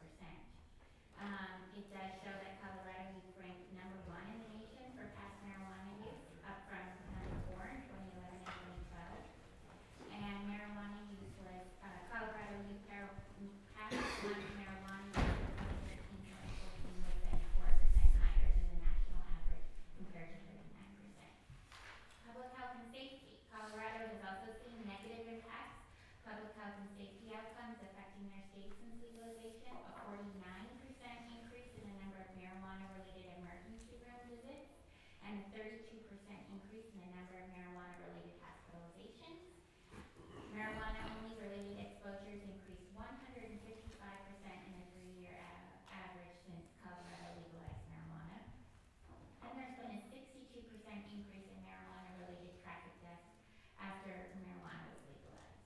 It does show that Colorado youth ranked number 1 in the nation for past marijuana use, up from number 4 in 2011 and 2012. And marijuana use was, Colorado youth past month marijuana use in 2013 was then 4% higher than the national average, compared to 39%. Public health and safety. Colorado has also seen negative impacts. Public health and safety outcomes affecting their state since legalization, a 49% increase in the number of marijuana-related emergency room visits, and a 32% increase in the number of marijuana-related hospitalizations. Marijuana-only related exposures increased 155% in the 3-year average since Colorado legalized marijuana. And there's been a 62% increase in marijuana-related traffic deaths after marijuana was legalized.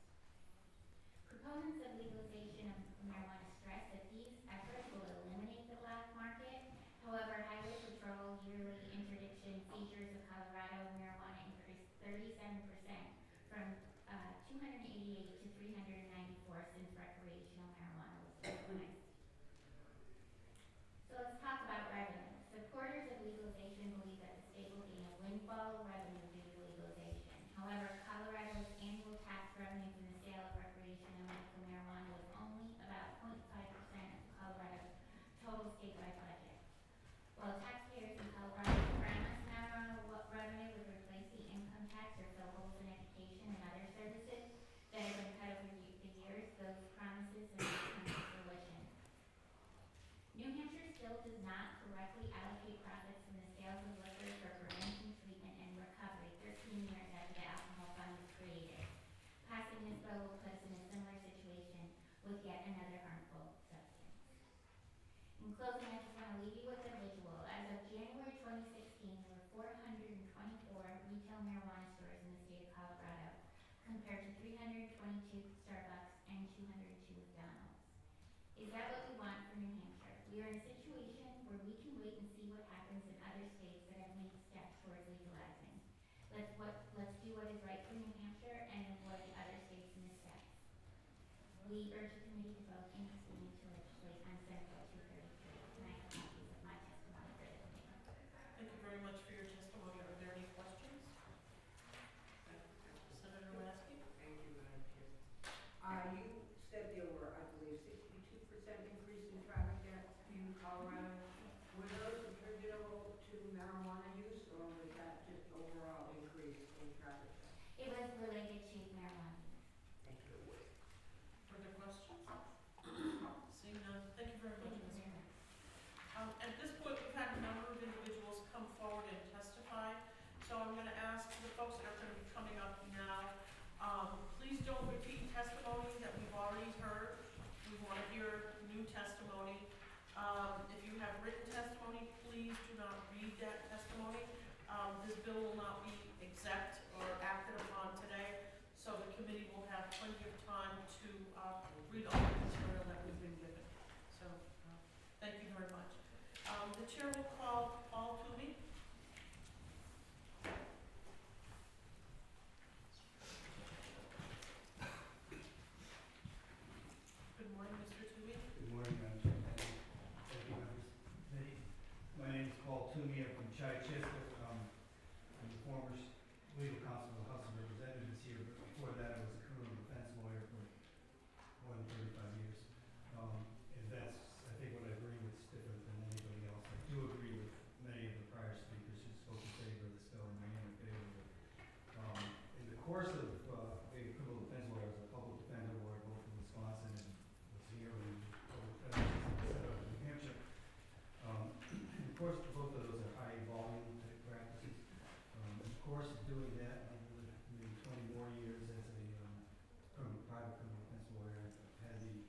Proponents of legalization of marijuana stress that these efforts will eliminate the black market. However, Highway Patrol yearly interdiction seizures of Colorado marijuana increased 37% from 288 to 394 since recreational marijuana was legalized. So let's talk about revenue. Supporters of legalization believe that the state will gain a windfall of revenue due to legalization. However, Colorado's annual tax revenue from the sale of recreational and medical marijuana was only about 0.5% of Colorado's total statewide budget. While taxpayers in Colorado promise marijuana revenue would replace the income tax or fill holes in education and other services that have been cut over the years, those promises have not come to fruition. New Hampshire still does not correctly allocate profits from the sales of liquor for prevention, treatment, and recovery 13 years after the alcohol fund was created. Passing this bill will put us in a similar situation with yet another harmful substance. In closing, I just want to leave you with a visual. As of January 2016, there were 424 retail marijuana stores in the state of Colorado, compared to 322 Starbucks and 202 McDonald's. Is that what we want for New Hampshire? We are in a situation where we can wait and see what happens in other states that have made steps towards legalizing. Let's do what is right for New Hampshire and avoid the other states' missteps. We urge the committee to vote in proceeding to legislate on Senate Bill 233. And I have copies of my testimony for this meeting. Thank you very much for your testimony. Are there any questions? Senator Lasky? Thank you, Madam Chair. You said there were, I believe, 62% increase in traffic deaths in Colorado. Were those attributable to marijuana use, or was that just overall increase in traffic deaths? It was related to marijuana. Thank you. Further questions? Seeing none, thank you very much, Ms. Moore. At this point, we've had a number of individuals come forward and testify, so I'm going to ask the folks that are going to be coming up now, please don't repeat testimony that we've already heard. We want to hear new testimony. If you have written testimony, please do not read that testimony. This bill will not be exec or acted upon today, so the committee will have plenty of time to read all the material that we've been given. So, thank you very much. The chair will call Paul Toomey. Good morning, Mr. Toomey. Good morning, Madam Chair. Thank you, members. My name is Paul Toomey. I'm from Chichester. I'm the former doing that, I did maybe 20 more years as a private criminal defense lawyer. I've had the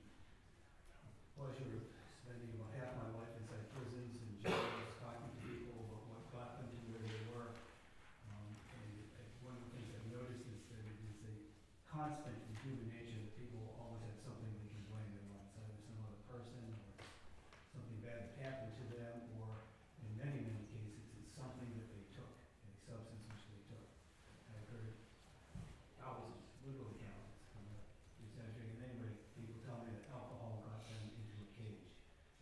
pleasure of spending about half my life inside prisons and jails, talking to people about what got them to where they were. One of the things I've noticed is that it is a constant in human nature that people always have something they can blame it on. It's either some other person or something bad that happened to them, or in many, many cases, it's something that they took, a substance which they took. I've heard thousands, literally thousands, exaggerating anyway, people tell me that alcohol got them into a cage,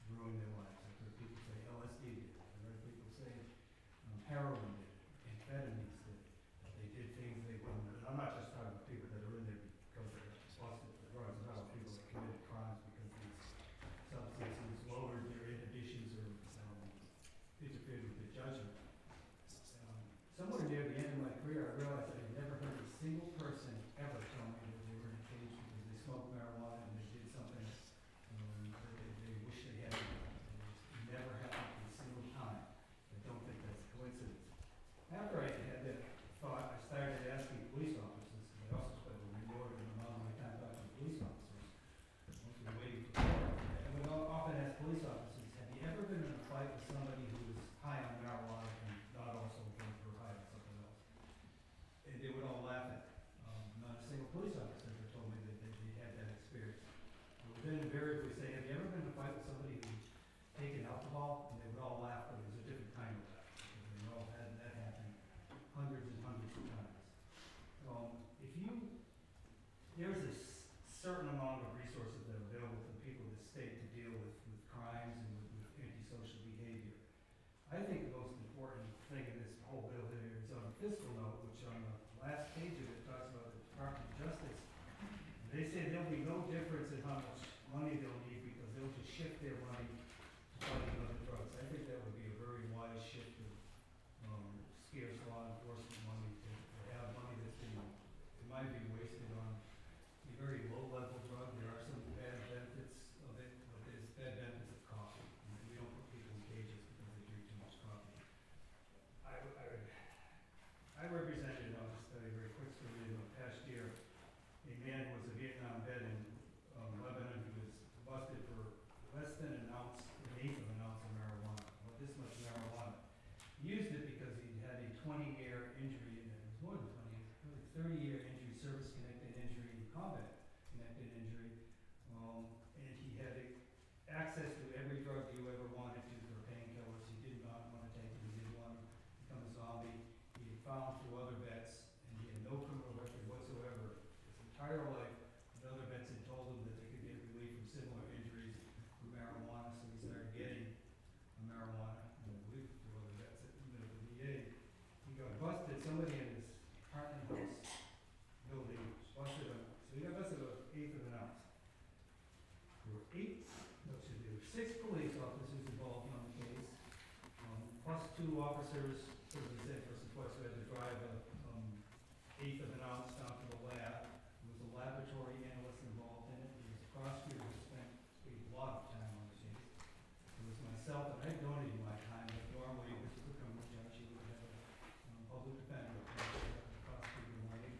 ruined their lives. I've heard people say LSD did it. I've heard people say heroin did it, amphetamines did it. They did things they wouldn't. And I'm not just talking about people that are in there because they got busted for drugs. I'm talking about people that committed crimes because these substances lowered their inhibitions or interfered with their judgment. Somewhere near the end of my career, I realized that I'd never heard a single person ever tell me that they were in a cage because they smoked marijuana and they did something that they wish they hadn't done. It never happened a single time. I don't think that's a coincidence. After I had that thought, I started asking police officers, because I also spent an inordinate amount of my time talking to police officers, mostly waiting for court. And I would often ask police officers, have you ever been in a fight with somebody who was high on marijuana and not also drunk or high on something else? And they would all laugh at me. Not a single police officer ever told me that they had that experience. I would then invariably say, have you ever been in a fight with somebody who's taken alcohol? And they would all laugh, but it was a different kind of laugh. Because they all had that happen hundreds and hundreds of times. There's a certain amount of resources that are available to the people of the state to deal with crimes and with antisocial behavior. I think the most important thing in this whole bill here is on the fiscal note, which on the last page of it talks about the Department of Justice. They say there'll be no difference in how much money they'll need because they'll just shift their money to fighting other drugs. I think that would be a very wise shift of scarce law enforcement money to have money that's been, in my view, wasted on a very low-level drug. There are some bad benefits of it, but there's bad benefits of coffee. We don't put people in cages because they drink too much coffee. I represented, I'll just tell you a very quick story, in the past year, a man who was a Vietnam vet in Lebanon who was busted for less than an eighth of an ounce of marijuana. Well, this much marijuana. He used it because he had a 20-year injury, and it was more than 20 years, really 30-year injury, service-connected injury, combat-connected injury, and he had access to every drug you ever wanted to for painkillers. He did not want to take it. He didn't want to become a zombie. He had found through other vets, and he had no criminal record whatsoever his entire life. But other vets had told him that they could get relief from similar injuries from marijuana, so he started getting marijuana. And I believe through other vets at the VA. He got busted. Somebody in his apartment house building busted him. So he got busted about an eighth of an ounce. There were six police officers involved on the case, plus two officers, sort of the same person twice, who had to drive an eighth of an ounce down to the lab. There was a laboratory analyst involved in it. There was a prosecutor who spent a lot of time on the case. There was myself, and I donated my time, but normally, if this was a criminal judge, he would have a public defender to prosecute the money.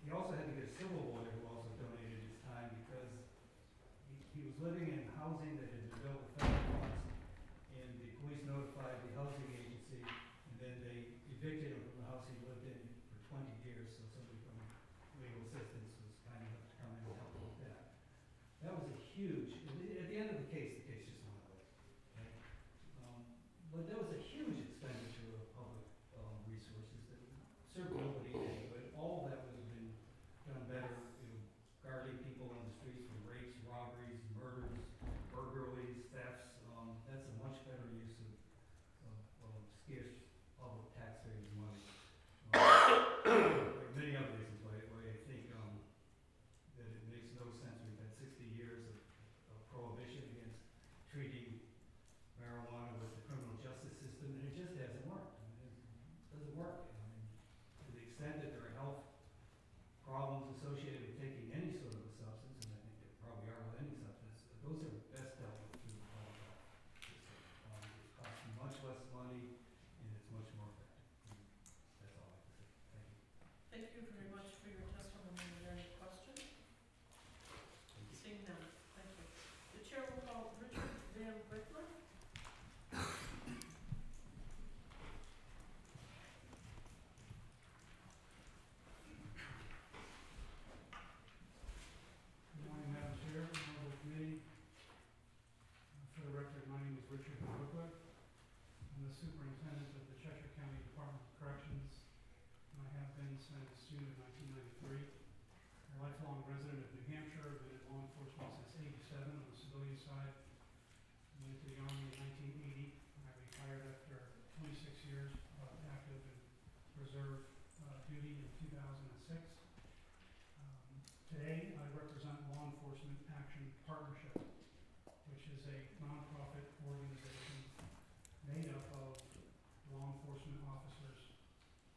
He also had to get a civil lawyer who also donated his time because he was living in housing that had been built with federal funds, and the police notified the housing agency, and then they evicted him from the house he lived in for 20 years, so somebody from legal assistance was kind enough to come in and help with that. That was a huge, at the end of the case just went away. Okay? But there was a huge expenditure of public resources that served nobody any good. All of that would have been done better, guarding people on the streets from rapes, robberies, murders, burglaries, thefts. That's a much better use of scarce public taxpayers' money. There are many other reasons why I think that it makes no sense. We've had 60 years of Thank you very much for your testimony. Are there any questions? Seeing none, thank you. The chair will call Richard Van Brickler. Good morning, Madam Chair, Honorable Committee. For the record, my name is Richard Brookler. I'm the Superintendent of the Cheshire County Department of Corrections, and I have been since June of 1993. A lifelong resident of New Hampshire, I've been in law enforcement since '87 on the civilian side. I went to the Army in 1980, and I retired after 26 years of active and reserve duty in 2006. Today, I represent Law Enforcement Action Partnership, which is a nonprofit organization made up of law enforcement officers,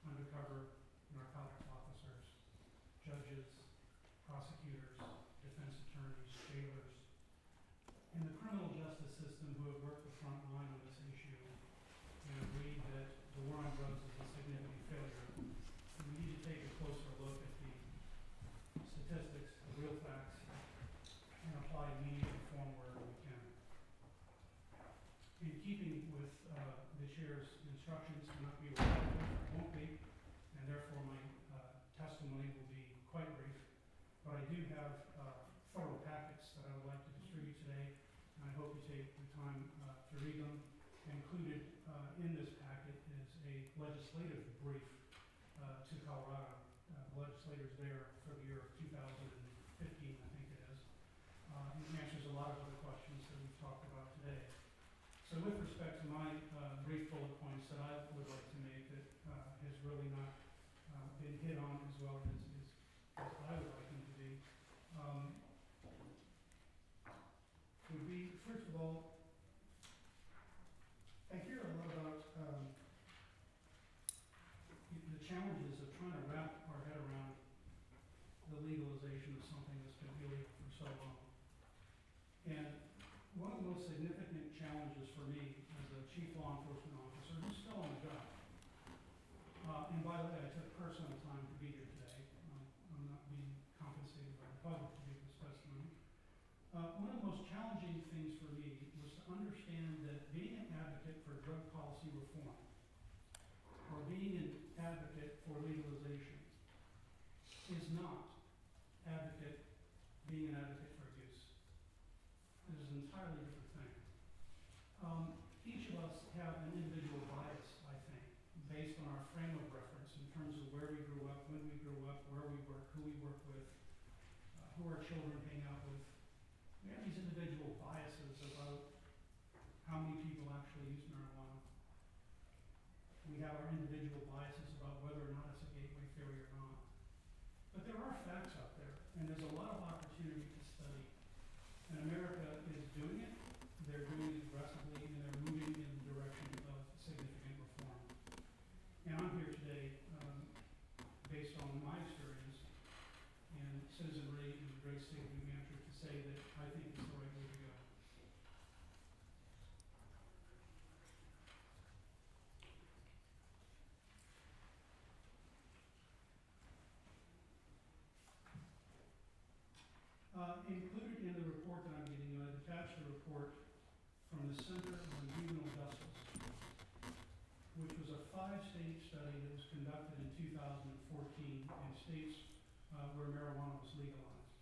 undercover narcotics officers, judges, prosecutors, defense attorneys, jailers, and the criminal justice system who have worked the front line on this issue and agreed that the war on drugs is a significant failure. And we need to take a closer look at the statistics, the real facts, and apply immediate reform wherever we can. In keeping with the chair's instructions to not be repetitive, I won't be, and therefore my testimony will be quite brief. But I do have thorough packets that I would like to distribute today, and I hope you take the time to read them. Included in this packet is a legislative brief to Colorado. Legislators there for the year of 2015, I think it is. It answers a lot of other questions that we've talked about today. So with respect to my brief bullet points that I would like to make that has really not been hit on as well as I would like them to be, would be, first of all, I hear a lot about the challenges of trying to wrap our head around the legalization of something that's been illegal for so long. And one of the most significant challenges for me as a chief law enforcement officer who's still on the job, and by the way, I took personal time to be here today. I'm not being compensated by the public to give this testimony. One of the most challenging things for me was to understand that being an advocate for drug policy reform or being an advocate for legalization is not being an advocate for abuse. It is an entirely different thing. Each of us have an individual bias, I think, based on our frame of reference in terms of where we grew up, when we grew up, where we work, who we work with, who our children hang out with. We have these individual biases about how many people actually use marijuana. We have our individual biases about whether or not it's a gateway theory or not. But there are facts out there, and there's a lot of opportunity to study. And America is doing it. They're doing it aggressively, and they're moving in the direction of significant reform. And I'm here today based on my experience and citizenry in the great state of New Hampshire to say that I think it's the right way to go. Included in the report that I'm giving you, I've attached a report from the Center on Juvenile Justice, which was a 5-state study that was conducted in 2014 in states where marijuana was legalized.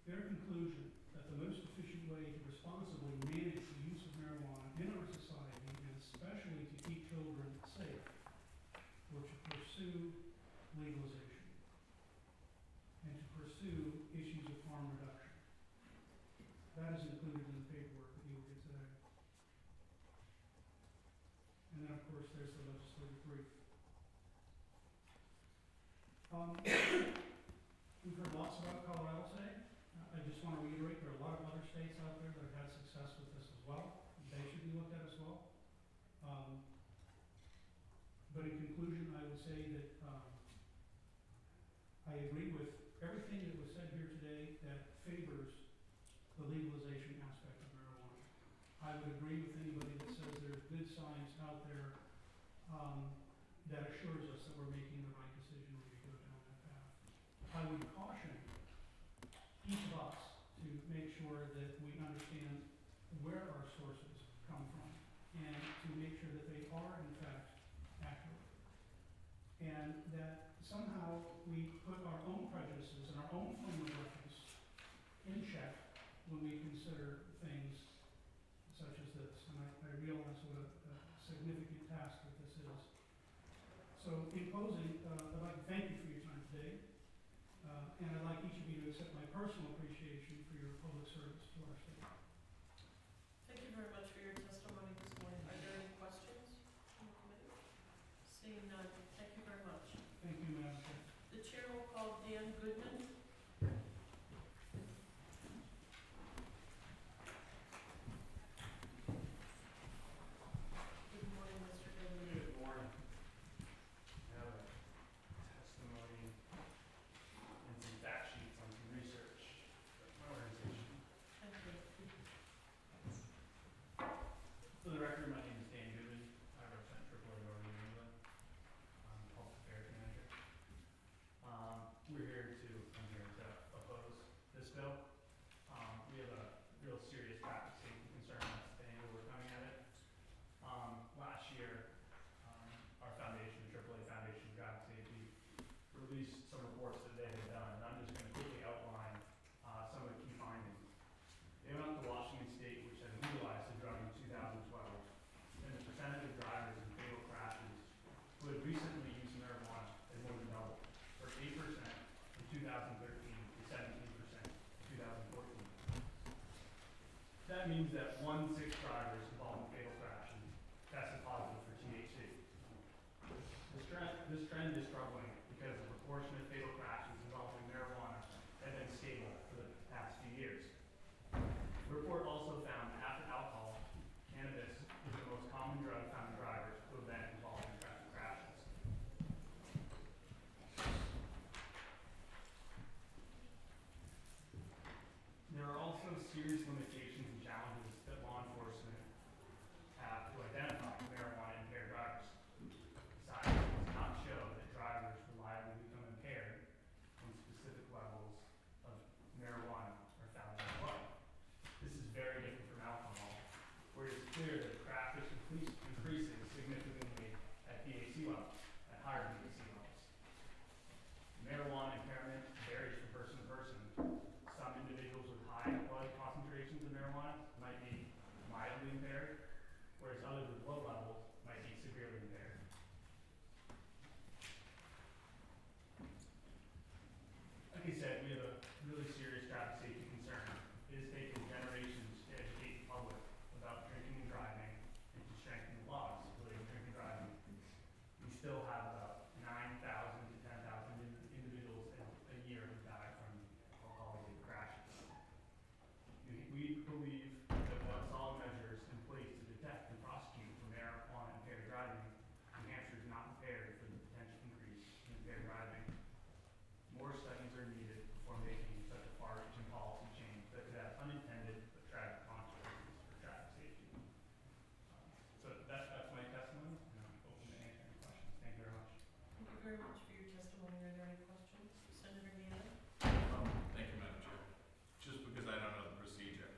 Their conclusion that the most efficient way to responsibly manage the use of marijuana in our society, and especially to keep children safe, were to pursue legalization and to pursue issues of harm reduction. That is included in the paperwork that you will get today. And then, of course, there's the legislative brief. We've heard lots about Colorado today. I just want to reiterate, there are a lot of other states out there that have had success with this as well. They should be looked at as well. But in conclusion, I would say that I agree with everything that was said here today that favors the legalization aspect of marijuana. I would agree with anybody that says there's good science out there that assures us that we're making the right decision when we go down that path. I would caution each of us to make sure that we understand where our sources come from and to make sure that they are in fact accurate. And that somehow we put our own prejudices and our own frame of reference in check when we consider things such as this. And I realize what a significant task that this is. So in closing, I'd like to thank you for your time today. And I'd like each of you to accept my personal appreciation for your public service to our state. Thank you very much for your testimony this morning. Are there any questions from the committee? Seeing none, thank you very much. Thank you, Madam Chair. The chair will call Dan Goodman. Good morning, Mr. Goodman. Good morning. I have a testimony and some fact sheets on some research from my organization. Thank you. For the record, my name is Dan Goodman. I represent AAA Northern New England. I'm the Public Affairs Manager. I'm here to oppose this bill. We have a real serious traffic safety concern. That's the angle we're coming at it. Last year, our foundation, AAA Foundation for Traffic Safety, released some reports that they had done, and I'm just going to quickly outline some of the key findings. They went up to Washington State, which had legalized the drug in 2012, and the percentage of drivers in fatal crashes who had recently used marijuana had more than doubled, from 8% in 2013 to 17% in 2014. That means that 1 in 6 drivers involved in fatal crashes tested positive for THC. This trend is troubling because the proportion of fatal crashes involving marijuana had been stable for the past few years. The report also found that after alcohol, cannabis is the most common drug found in drivers who have been involved in traffic crashes. There are also serious limitations and challenges that law enforcement have to identify marijuana impaired drivers. Science does not show that drivers reliably become impaired when specific levels of marijuana are found in their blood. This is very different from alcohol, where it's clear that crash risk increases significantly at THC levels, at higher THC levels. Marijuana impairment varies from person to person. Some individuals with high blood concentrations of marijuana might be mildly impaired, whereas others with low levels might be severely impaired. Like I said, we have a really serious traffic safety concern. It has taken generations to educate the public about drinking and driving and to strengthen the laws related to drinking and driving. We still have about 9,000 to 10,000 individuals a year who die from alcohol-related crashes. We believe that without solid measures in place to detect and prosecute for marijuana impaired driving, New Hampshire is not prepared for the potential increase in impaired driving. More studies are needed before making such a far-reaching policy change that could have unintended but tragic consequences for traffic safety. So that's my testimony, and I'm open to answer any questions. Thank you very much. Thank you very much for your testimony. Are there any questions? Senator Gannon? Thank you, Madam Chair. Just because I don't know the procedure,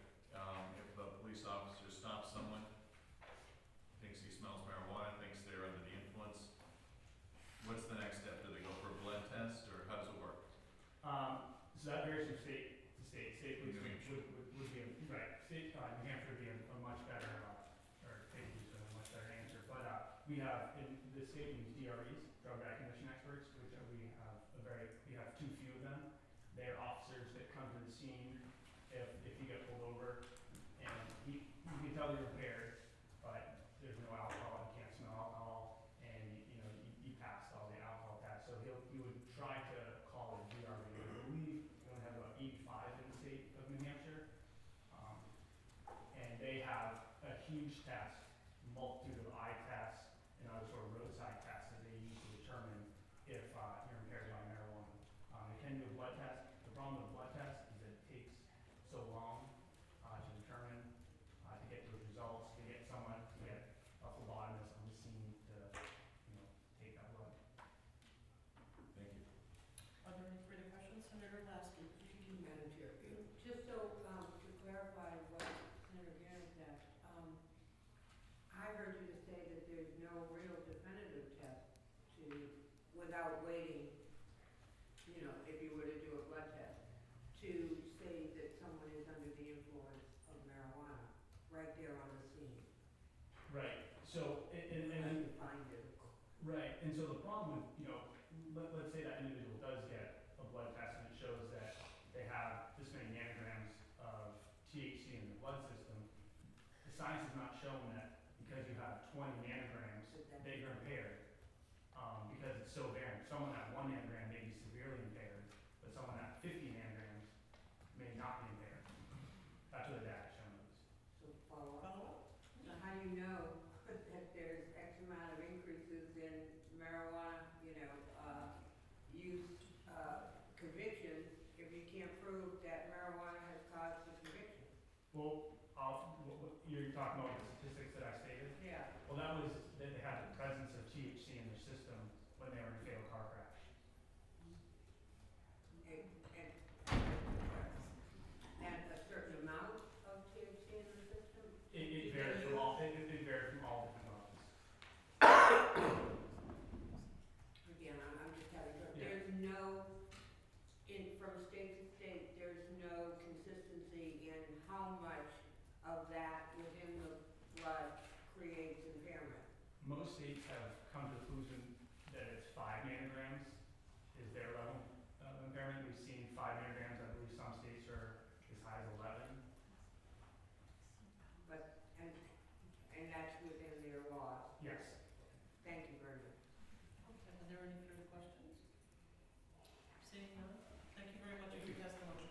if the police officer stops someone, thinks he smells marijuana, thinks they're under the influence, what's the next step? Do they go for a blood test, or how does it work? So that varies from state to state. State police New Hampshire. would be right. State New Hampshire would be a much better, or state police would have a much better answer. But we have in the state we use DREs, drug recognition experts, which we have too few of them. They're officers that come to the scene if you get pulled over, and you can tell you're impaired, but there's no alcohol, you can't smell alcohol, and you passed all the alcohol tests. So he would try to call a DRE. I believe we only have about 85 in the state of New Hampshire, and they have a huge test, multitude of eye tests and other sort of roadside tests that they use to determine if you're impaired by marijuana. They can do a blood test. The problem with a blood test is that it takes so long to determine, to get those results, to get someone, to get a phlebotomist on the scene to, take that without waiting, you know, if you were to do a blood test, to say that someone is under the influence of marijuana, right there on the scene. Right, so, and, How and, you find it. right, and so the problem with, you know, let's say that individual does get a blood test and it shows that they have this many nanograms of THC in the blood system. The science has not shown that because you have 20 nanograms that you're impaired, because it's so variant. Someone at 1 nanogram may be severely impaired, but someone at 50 nanograms may not be impaired. That's what the data has shown us. So follow up. Follow up? So how do you know that there's X amount of increases in marijuana, you know, use, convictions, if you can't prove that marijuana has caused the conviction? Well, you're talking about the statistics that I stated? Yeah. Well, that was that they had the presence of THC in their system when they were in a fatal car crash. And a certain amount of THC in the system? It varied from all different levels. Again, I'm just having, Yeah. there's no, from state to state, there's no consistency in how much of that within the blood creates impairment. Most states have come to the conclusion that it's 5 nanograms is their level of impairment. We've seen 5 nanograms. I believe some states are as high as 11. But, and that's within their laws. Yes. Thank you very much. Okay, are there any further questions? Seeing none, thank you very much for your testimony.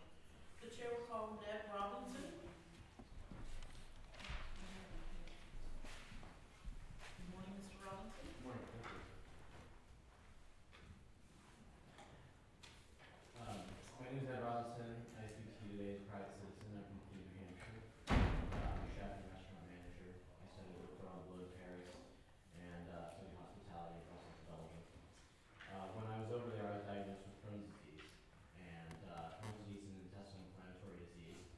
The chair will call Ned Robinson. Good morning, Mr. Robinson. Good morning, thank you. My name is Ed Robinson. I speak to you today as a private citizen. I'm from New Hampshire. I'm a chef and restaurant manager. I studied with Grenoble in Paris and studied hospitality in Brussels, Belgium. When I was over there, I was diagnosed with Crohn's disease. And Crohn's disease is an intestinal inflammatory disease.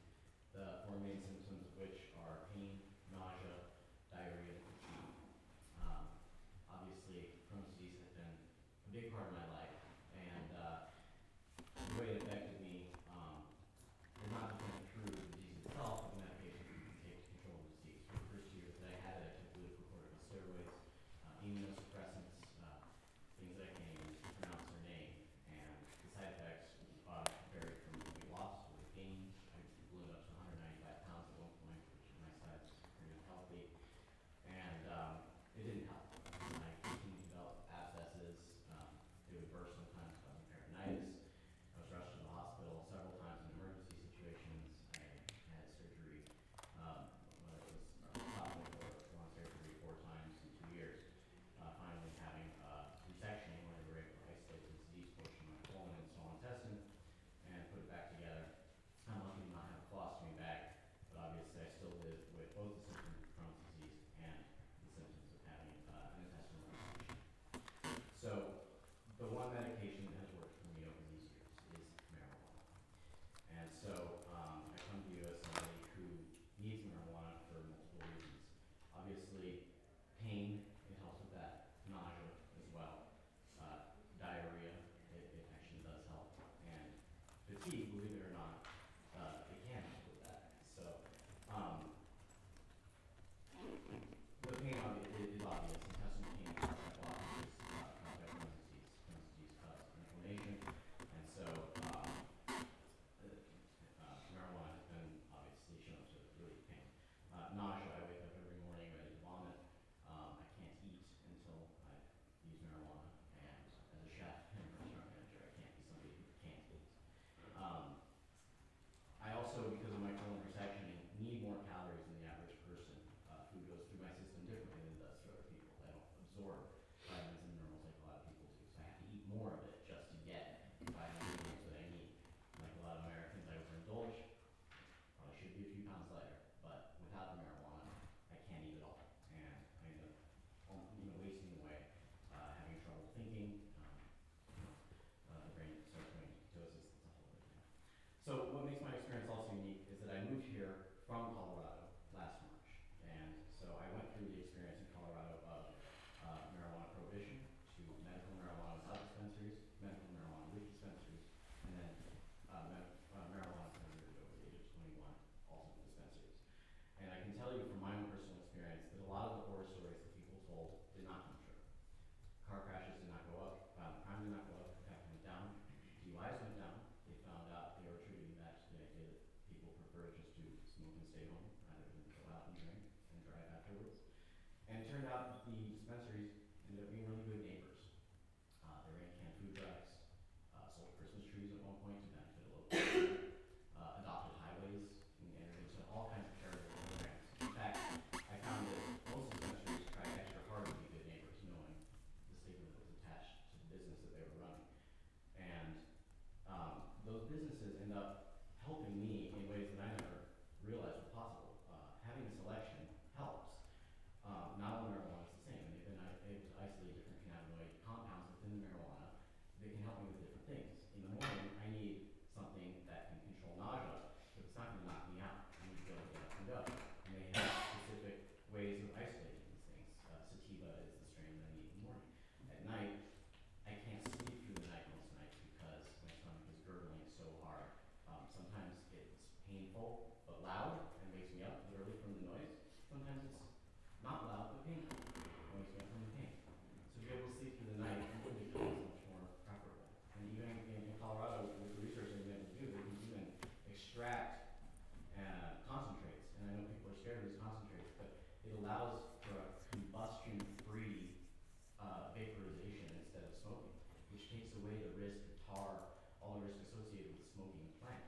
tar, all the risk associated with smoking a plant.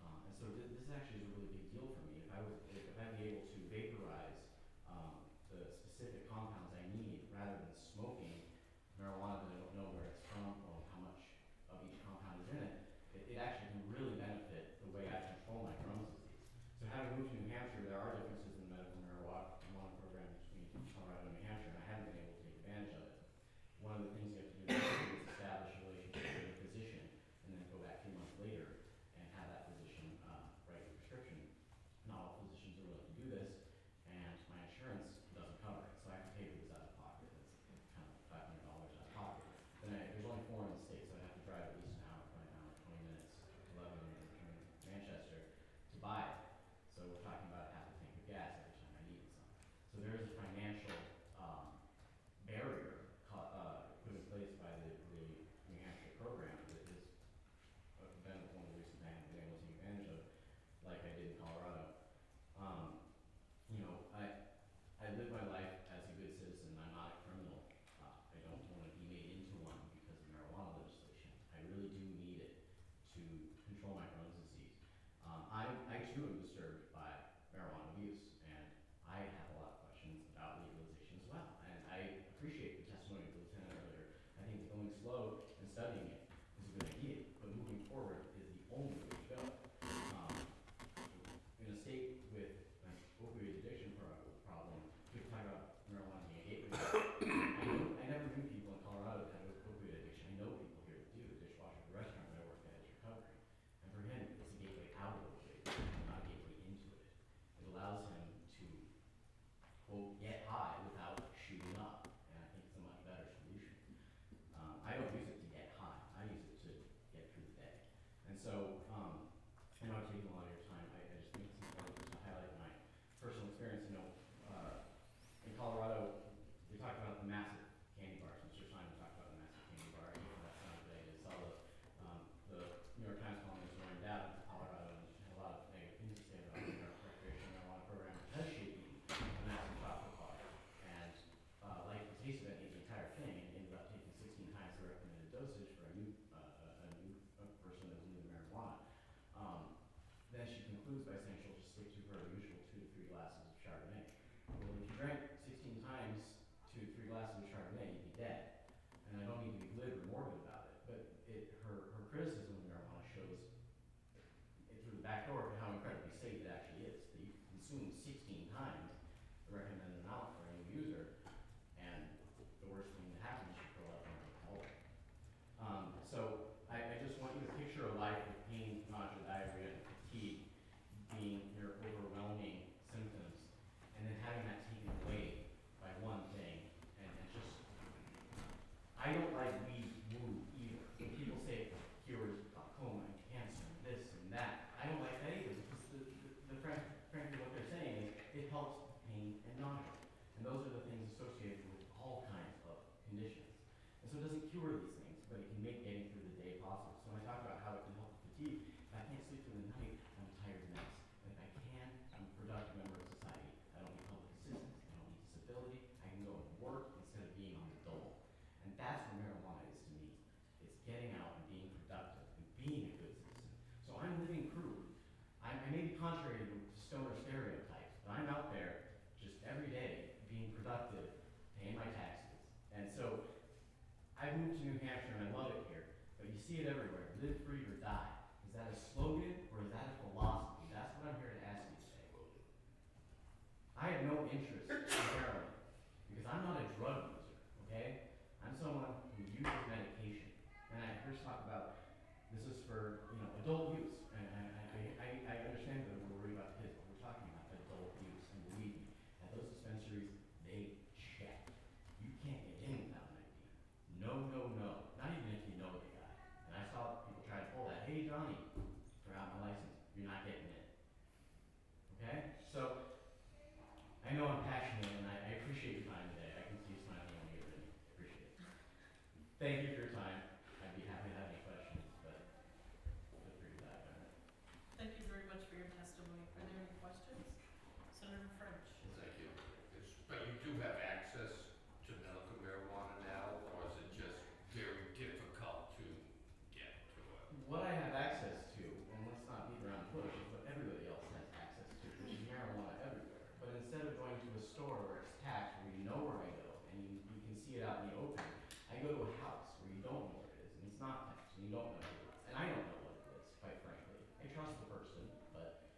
And so this actually is a really big deal for me. If I'd be able to vaporize the specific compounds I need rather than smoking marijuana that I don't know where it's from or how much of each compound is in it, it actually can really benefit the way I control my Crohn's disease. So having moved to New Hampshire, there are differences in the medical marijuana program between Colorado and New Hampshire, and I haven't been able to take advantage of it. One of the things you have to do is establish a relationship with a physician, and then go back 3 months later and have that physician write a prescription. Not all physicians are willing to do this, and my insurance doesn't cover it, so I have to pay for this out of pocket. It's kind of $500 out of pocket. There's only 4 in the state, so I have to drive at least an hour, probably an hour, 20 minutes to Lebanon or to Manchester to buy it. So we're talking about half a tank of gas every time I needed some. So there is a financial barrier put in place by the New Hampshire program that has been one of the reasons I haven't been able to take advantage of, like I did in Colorado. I live my life as a good citizen. I'm not a criminal. I don't want to be made into one because of marijuana legislation. I really do need it to control my Crohn's disease. I too am disturbed by marijuana abuse, and I have a lot of questions about legalization as well. And I appreciate the testimony of the lieutenant earlier. I think going slow and studying it is a good idea, but moving forward is the only way to go. In a state with an opioid addiction problem, people talk about marijuana being a gateway. I never knew people in Colorado that had opioid addiction. I know people here that do. The dishwasher at the restaurant that I work at is recovering. And for him, it's a gateway out of opioid addiction, not a gateway into it. It allows him to, quote, get high without shooting up. And I think it's a much better solution. I don't use it to get high. I use it to get through the day. And so, I know I've taken a lot of your time. I just think it's important to highlight my personal experience. In Colorado, we talked about the massive candy bars. Mr. Simon talked about the massive candy bar. That's not today. They saw the New York Times column was going down in Colorado, and had a lot of negative things to say about the New York recreational marijuana program because she had eaten a massive chocolate bar and liked the taste of it, ate the entire thing, and ended up taking 16 times the recommended dosage for a new person that was new to marijuana. Then she concludes by saying she'll just stick to her usual 2 to 3 glasses of Chardonnay. Well, if you drank 16 times 2 to 3 glasses of Chardonnay, you'd be dead. And I don't need to be glib or morbid about it, but her criticism of marijuana shows it through the back door how incredibly safe it actually is. That you consume 16 times the recommended amount for a new user, and the worst thing that happens is you curl up and get cold. So I just want you to picture a life with pain, nausea, diarrhea, and fatigue being your overwhelming symptoms, and then having that taken away by one thing, and just, I don't like weed woo either. When people say it cures glaucoma and cancer and this and that, I don't like that either, because frankly what they're saying is it helps pain and nausea, and those are the things associated with all kinds of conditions. And so it doesn't cure these things, but it can make getting through the day possible. So when I talk about how it can help with fatigue, if I can't sleep through the night, I'm tired and nice. But if I can, I'm a productive member of society. I don't need public assistance, I don't need disability, I can go and work instead of being on the dole. And that's what marijuana is to me. It's getting out and being productive and being a good citizen. So I'm living proof. I may be contrary to stoner stereotypes, but I'm out there just every day being productive, paying my taxes. And so I moved to New Hampshire and I love it here, but you see it everywhere. Live free or die. Is that a slogan or is that a philosophy? That's what I'm here to ask you today. I have no interest in heroin because I'm not a drug user, okay? I'm someone who uses medication. And I first talk about this is for adult use. And I understand that we're worried about kids, but we're talking about adult use. And believe me, at those dispensaries, they check. You can't get in without an ID. No, no, no. Not even if you know the guy. And I saw people try to pull that. Hey, Johnny, they're out my license. You're not getting in. Okay? So, I know I'm passionate and I appreciate your time today. I can see you smiling on me already. Appreciate it. Thank you for your time. I'd be happy to have any questions, but feel free to dive in. Thank you very much for your testimony. Are there any questions? Senator French? Thank you. But you do have access to medical marijuana now, or is it just very difficult to get? don't know who it is. And I don't know what it is, quite frankly. I trust the person, but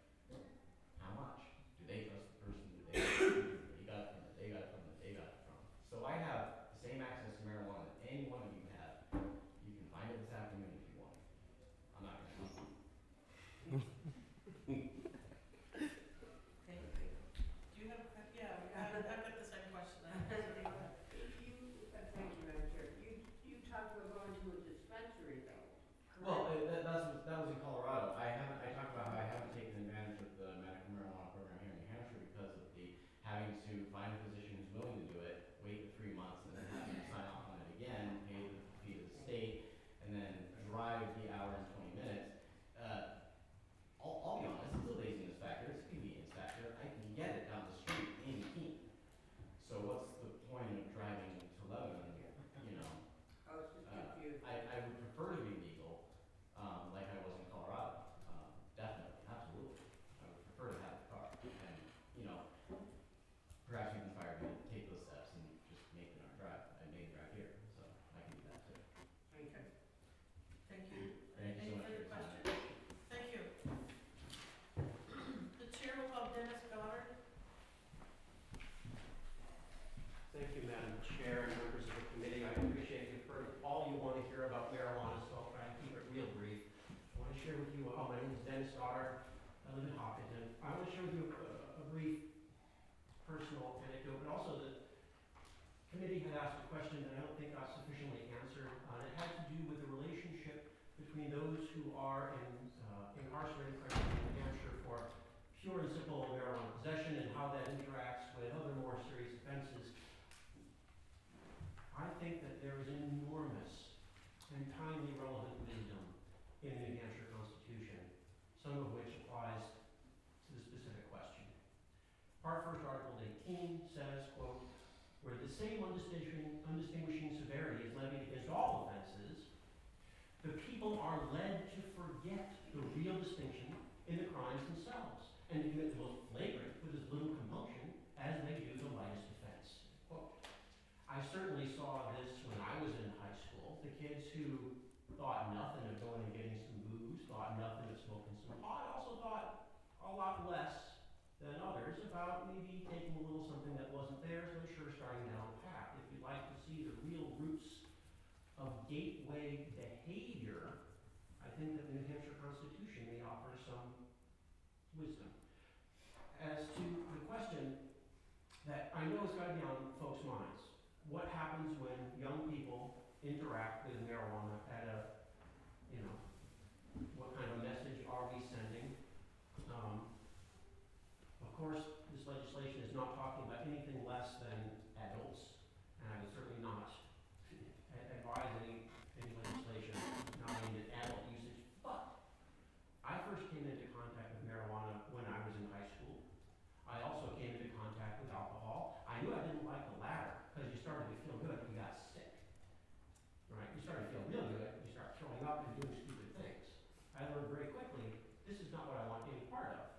how much? Do they trust the person? Do they got it from, that they got it from, that they got it from? So I have the same access to marijuana that any one of you have. You can find it this afternoon if you want. I'm not gonna help you. Okay. Do you have a que- yeah, I've got the same question. Thank you, Madam Chair. You talked about going to a dispensary though, Well, correct? that was in Colorado. I talked about how I haven't taken advantage of the medical marijuana program here in New Hampshire because of the having to find a physician who's willing to do it, wait the 3 months, and then having to sign off on it again, pay the fee to the state, and then drive the hour and 20 minutes. I'll be honest, it's a laziness factor, it's a convenience factor. I can get it down the street in Keene. So what's the point of driving to Lebanon, you know? I was just confused. I would prefer to be legal, like I was in Colorado. Definitely, absolutely. I would prefer to have the car. And, you know, perhaps you can inspire me to take those steps and just make it our drive. I made the drive here, so I can do that too. Okay. Thank you. Thank you so Any much for further your time. questions? Thank you. The chair will call Dennis Goddard. Thank you, Madam Chair and members of the committee. I appreciate you've heard all you want to hear about marijuana, so I'll try and keep it real brief. I want to share with you, my name is Dennis Goddard. I live in Hopkinton. I want to share with you a brief personal anecdote, but also the committee had asked a question that I don't think got sufficiently answered. It had to do with the relationship between those who are incarcerated primarily in New Hampshire for pure and simple marijuana possession and how that interacts with other more serious offenses. I think that there is enormous and timely relevant wisdom in the New Hampshire Constitution, some of which applies to the specific question. Part first, Article 18 says, quote, where the same undistinguishing severity is levied against all offenses, the people are led to forget the real distinction in the crimes themselves, and to commit the most flagrant with as little compunction as they do the lightest offense. Quote. I certainly saw this when I was in high school. The kids who thought nothing of going and getting some booze, thought nothing of smoking some pot, also thought a lot less than others about maybe taking a little something that wasn't theirs, but sure starting down the path. If you'd like to see the real roots of gateway behavior, I think that the New Hampshire Constitution may offer some wisdom. As to the question that I know has got to be on folks' minds, what happens when young people interact with marijuana at a, you know, what kind of message are we sending? Of course, this legislation is not talking about anything less than adults, and I would certainly not advise any legislation not aimed at adult usage. But I first came into contact with marijuana when I was in high school. I also came into contact with alcohol. I knew I didn't like the latter because you started to feel good, you got sick. Right? You started to feel real good, you start throwing up and doing stupid things. I learned very quickly, this is not what I want any part of.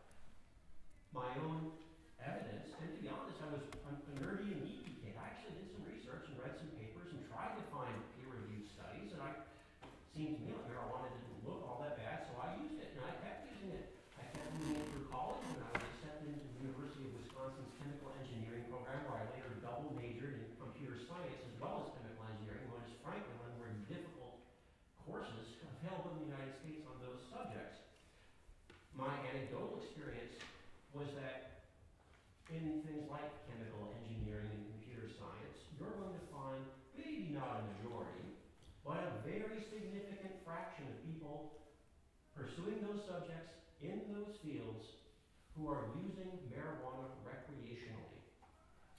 My own evidence, and to be honest, I was a nerdy and geeky kid. I actually did some research and read some papers and tried to find peer-reviewed studies, and it seemed to me like marijuana didn't look all that bad, so I used it, and I kept using it. I kept using it through college, and I was accepted into the University of Wisconsin's chemical engineering program, where I later double majored in computer science as well as chemical engineering, which is frankly one of the more difficult courses available in the United States on those subjects. My anecdotal experience was that in things like chemical engineering and computer science, you're going to find maybe not a majority, but a very significant fraction of people pursuing those subjects in those fields who are using marijuana recreationally.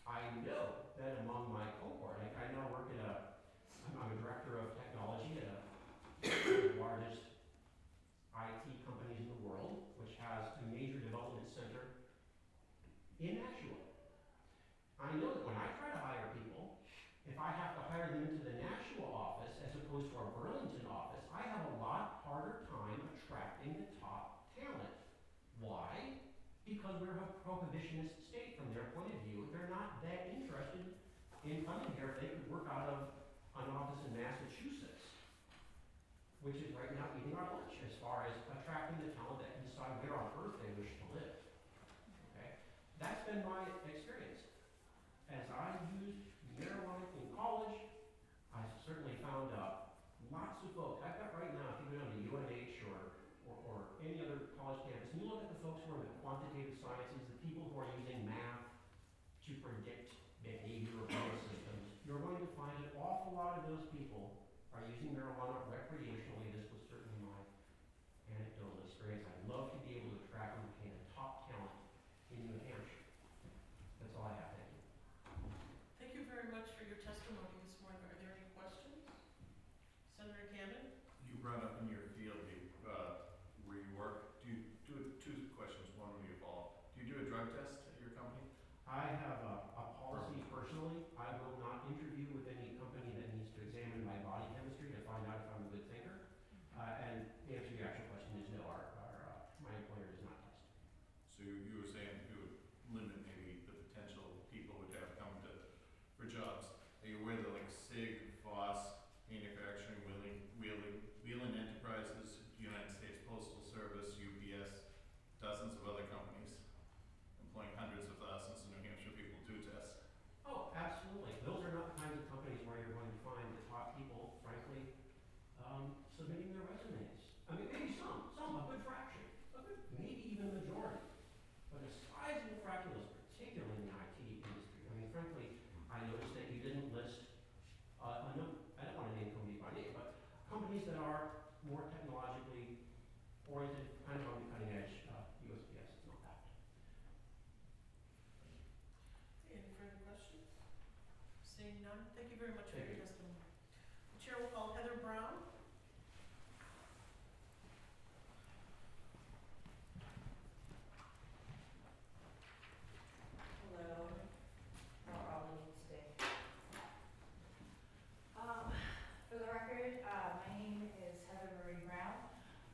I know that among my cohort, I now work at I'm a director of technology at one of the largest IT companies in the world, which has a major development center in Nashua. I know that when I try to hire people, if I have to hire them into the Nashua office as opposed to our Burlington office, I have a lot harder time attracting the top talent. Why? Because we're a prohibitionist state from their point of view. They're not that interested in coming here if they could work out of an office in Massachusetts which is right now eating our lunch as far as attracting the talent that can decide where on earth they wish to live. Okay? That's been my experience. As I used marijuana in college, I certainly found lots of folks. I've got right now, if you go down to UNH or any other college campus, and you look at the folks who are in the quantitative sciences, the people who are using math to predict behavior of brain systems, you're going to find an awful lot of those people are using marijuana recreationally. This was certainly my anecdotal experience. I'd love to be able to attract and retain a top talent in New Hampshire. That's all I have. Thank you. Thank you very much for your testimony this morning. Are there any questions? Senator Cannon? You brought up in your field, where you work, do you do two questions, one will be a follow-up. Do you do a drug test at your company? I have a policy personally. I will not interview with any company that needs to examine my body chemistry to find out if I'm a good thinker. And the answer to your actual question is no, my employer does not test. So you were saying you would limit maybe the potential people would have come for jobs. Are you aware that like SIG, Voss, Manufacturing, Wheeling Enterprises, United States Postal Service, UPS, dozens of other companies employing hundreds of thousands of New Hampshire people do tests? Oh, absolutely. Those are not the kinds of companies where you're going to find the top people, frankly, submitting their resumes. I mean, maybe some, a good fraction, maybe even a majority. But a sizable fraction of those, particularly in the IT industry. I mean, frankly, I noticed that you didn't list I don't want to name companies by name, but companies that are more technologically oriented, kind of on the cutting edge. USPS is not that. Any further questions? Seeing none, thank you very much for Thank your you. testimony. The chair will call Heather Brown. Hello, how are all of you today? For the record, my name is Heather Marie Brown.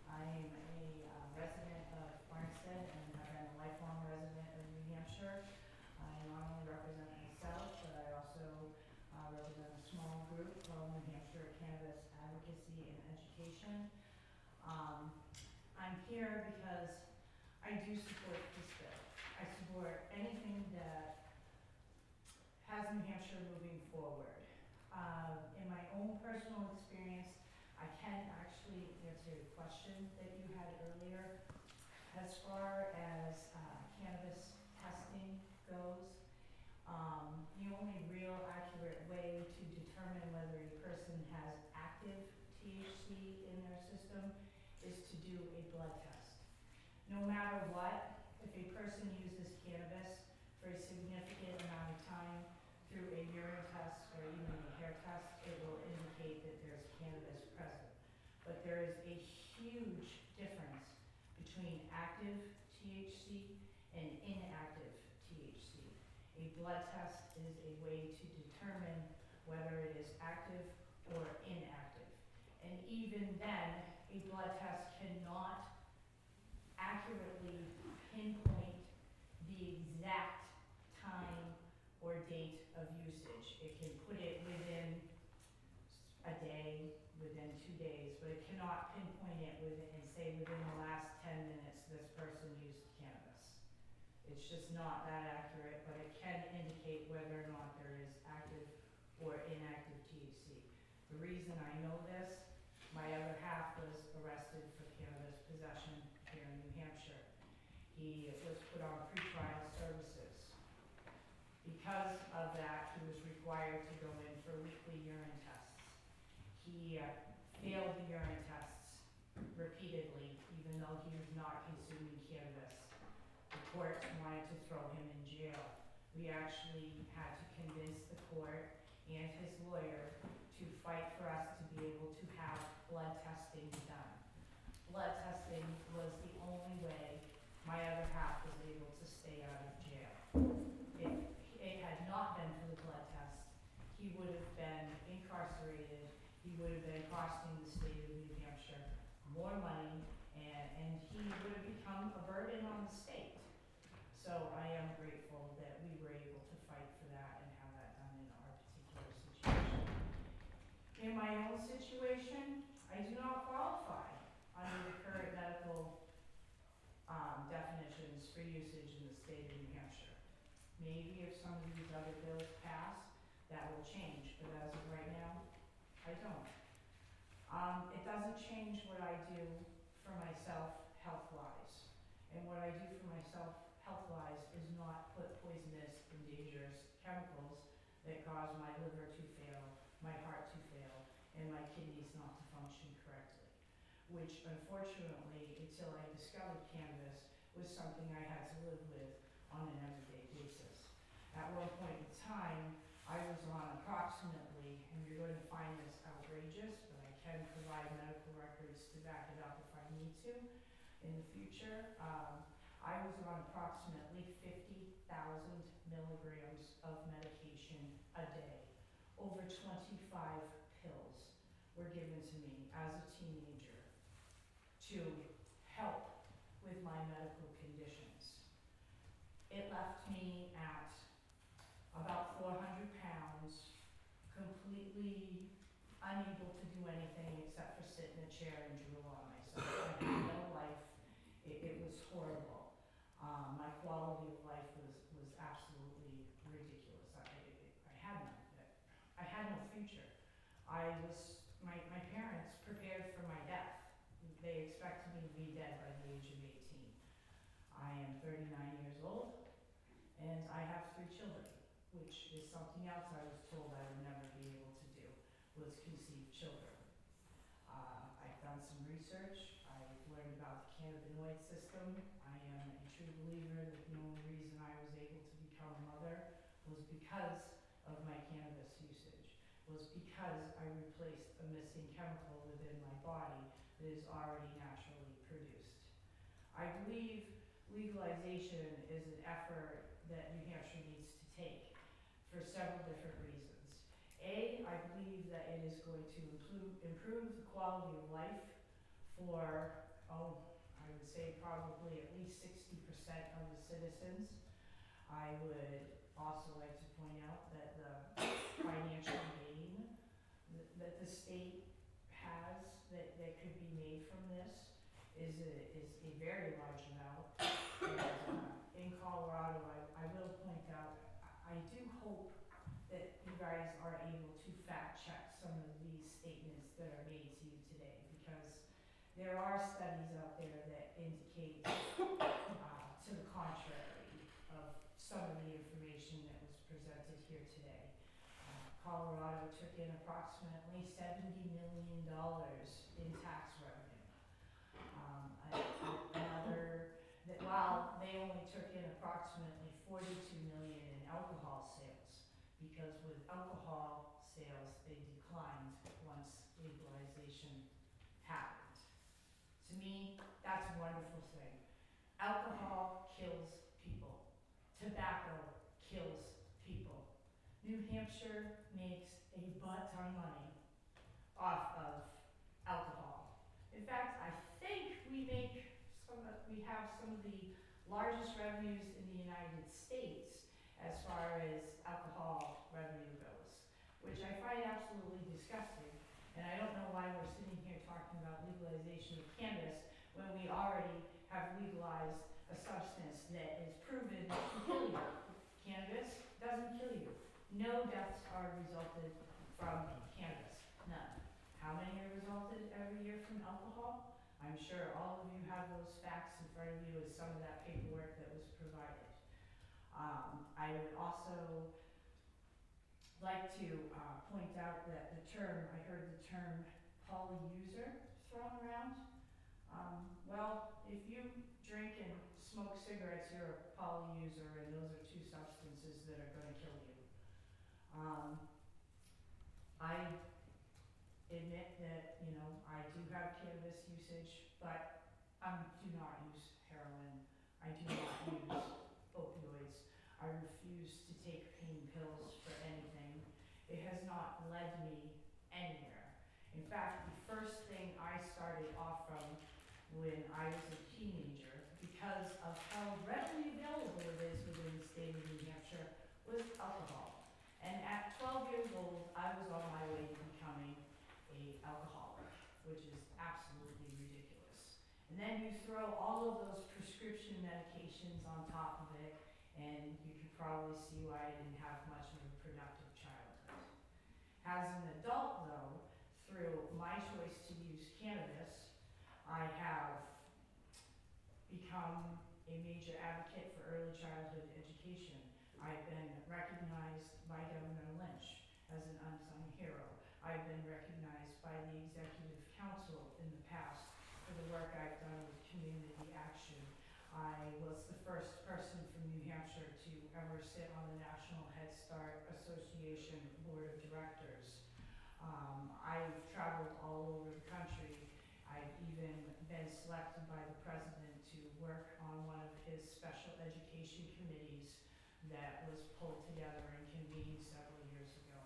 I am a resident of Farmstead and have been a lifelong resident of New Hampshire. I not only represent myself, but I also represent a small group called New Hampshire Cannabis Advocacy and Education. I'm here because I do support this bill. I support anything that has New Hampshire moving forward. In my own personal experience, I can actually answer a question that you had earlier. As far as cannabis testing goes, the only real accurate way to determine whether a person has active THC in their system is to do a blood test. No matter what, if a person uses cannabis for a significant amount of time through a urine test or even a hair test, it will indicate that there's cannabis present. But there is a huge difference between active THC and inactive THC. A blood test is a way to determine whether it is active or inactive. And even then, a blood test cannot accurately pinpoint the exact time or date of usage. It can put it within a day, within 2 days, but it cannot pinpoint it and say within the last 10 minutes this person used cannabis. It's just not that accurate, but it can indicate whether or not there is active or inactive THC. The reason I know this, my other half was arrested for cannabis possession here in New Hampshire. He was put on pretrial services. Because of that, he was required to go in for weekly urine tests. He failed the urine tests repeatedly, even though he was not consuming cannabis. The court wanted to throw him in jail. We actually had to convince the court and his lawyer to fight for us to be able to have blood testing done. Blood testing was the only way my other half was able to stay out of jail. If it had not been for the blood test, he would have been incarcerated. He would have been costing the state of New Hampshire more money, and he would have become a burden on the state. So I am grateful that we were able to fight for that and have that done in our particular situation. In my own situation, I I do not qualify under the current medical definitions for usage in the state of New Hampshire. Maybe if some of these other bills pass, that will change, but as of right now, I don't. It doesn't change what I do for myself health-wise. And what I do for myself health-wise is not put poisonous and dangerous chemicals that cause my liver to fail, my heart to fail, and my kidneys not to function correctly. Which unfortunately, until I discovered cannabis, was something I had to live with on an everyday basis. At one point in time, I was on approximately, and you're going to find this outrageous, but I can provide medical records to back it up if I need to in the future. I was on approximately 50,000 milligrams of medication a day. Over 25 pills were given to me as a teenager to help with my medical conditions. It left me at about 400 pounds, completely unable to do anything except for sit in a chair and drool on myself. I had no life. It was horrible. My quality of life was absolutely ridiculous. I had no future. My parents prepared for my death. They expected me to be dead by the age of 18. I am 39 years old, and I have 3 children, which is something else I was told I would never be able to do, was conceive children. I've done some research. I've learned about the cannabinoid system. I am a true believer that the only reason I was able to become a mother was because of my cannabis usage, was because I replaced a missing chemical within my body that is already naturally produced. I believe legalization is an effort that New Hampshire needs to take for several different reasons. A, I believe that it is going to improve the quality of life for, I would say probably at least 60% of the citizens. I would also like to point out that the financial gain that the state has that could be made from this is a very large amount. And, in Colorado, I will point out, I do hope that you guys are able to fact check some of these statements that are made to you today, because there are studies out there that indicate to the contrary of some of the information that was presented here today. Colorado took in approximately $70 million in tax revenue. While they only took in approximately $42 million in alcohol sales, because with alcohol sales, they declined once legalization happened. To me, that's a wonderful thing. Alcohol kills people. Tobacco kills people. New Hampshire makes a butt ton of money off of alcohol. In fact, I think we have some of the largest revenues in the United States as far as alcohol revenue goes, which I find absolutely disgusting. And I don't know why we're sitting here talking about legalization of cannabis when we already have legalized a substance that is proven to kill you. Cannabis doesn't kill you. No deaths are resulted from cannabis. None. How many are resulted every year from alcohol? I'm sure all of you have those facts in front of you as some of that paperwork that was provided. I would also like to point out that I heard the term polyuser thrown around. Well, if you drink and smoke cigarettes, you're a polyuser, and those are 2 substances that are going to kill you. I admit that, I do have cannabis usage, but I do not use heroin. I do not use opioids. I refuse to take pain pills for anything. It has not led me anywhere. In fact, the first thing I started off from when I was a teenager, because of how readily available it is within the state of New Hampshire, was alcohol. And at 12 years old, I was on my way to becoming an alcoholic. which is absolutely ridiculous. And then you throw all of those prescription medications on top of it, and you can probably see why I didn't have much of a productive childhood. As an adult, though, through my choice to use cannabis, I have become a major advocate for early childhood education. I've been recognized by Governor Lynch as an unsung hero. I've been recognized by the Executive Council in the past for the work I've done with community action. I was the first person from New Hampshire to ever sit on the National Head Start Association Board of Directors. I've traveled all over the country. I've even been selected by the president to work on one of his special education committees that was pulled together and convened several years ago.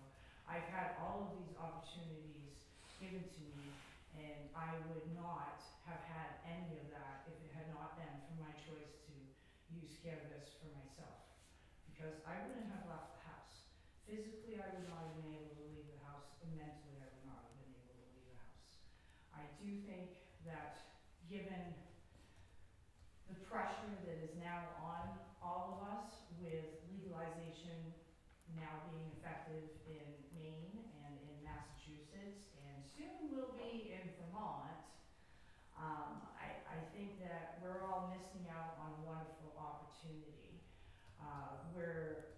I've had all of these opportunities given to me, and I would not have had any of that if it had not been for my choice to use cannabis for myself, because I wouldn't have left the house. Physically, I would not have been able to leave the house, and mentally, I would not have been able to leave the house. I do think that given the pressure that is now on all of us with legalization now being effective in Maine and in Massachusetts, and soon will be in Vermont, I think that we're all missing out on a wonderful opportunity. We're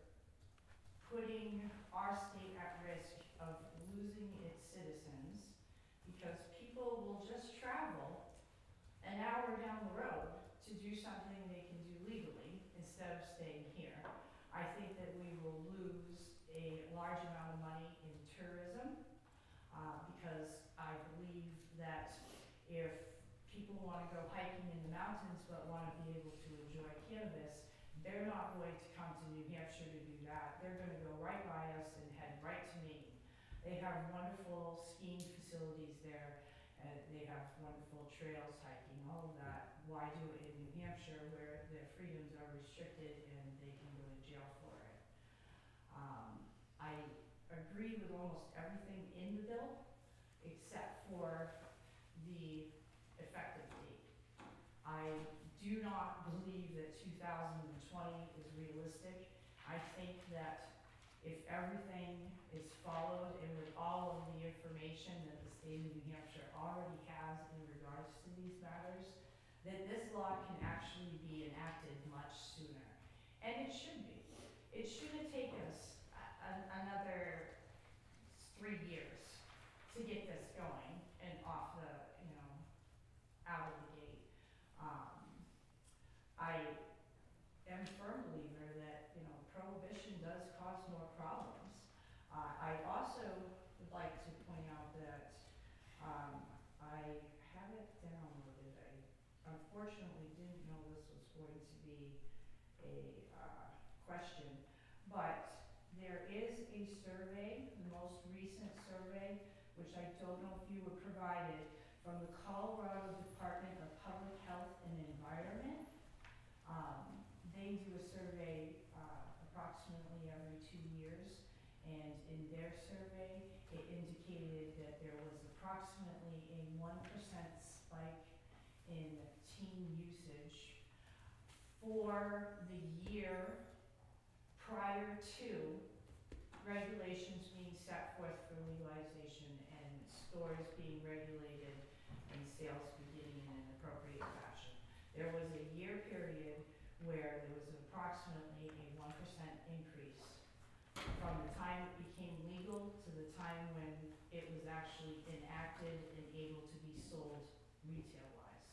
putting our state at risk of losing its citizens because people will just travel an hour down the road to do something they can do legally instead of staying here. I think that we will lose a large amount of money in tourism because I believe that if people want to go hiking in the mountains but want to be able to enjoy cannabis, they're not going to come to New Hampshire to do that. They're going to go right by us and head right to Maine. They have wonderful skiing facilities there. They have wonderful trails, hiking, all of that. Why do it in New Hampshire where their freedoms are restricted and they can go to jail for it? I agree with almost everything in the bill except for the effective date. I do not believe that 2020 is realistic. I think that if everything is followed and with all of the information that the state of New Hampshire already has in regards to these matters, that this law can actually be enacted much sooner. And it should be. It shouldn't take us another 3 years to get this going and off the, out of the gate. I am a firm believer that, prohibition does cause more problems. I also would like to point out that I have it downloaded. I unfortunately didn't know this was going to be a question, but there is a survey, the most recent survey, which I don't know if you were provided, from the Colorado Department of Public Health and Environment. They do a survey approximately every 2 years, and in their survey, it indicated that there was approximately a 1% spike in teen usage for the year prior to regulations being set forth for legalization and stores being regulated and sales beginning in an appropriate fashion. There was a year period where there was approximately a 1% increase from the time it became legal to the time when it was actually enacted and able to be sold retail-wise.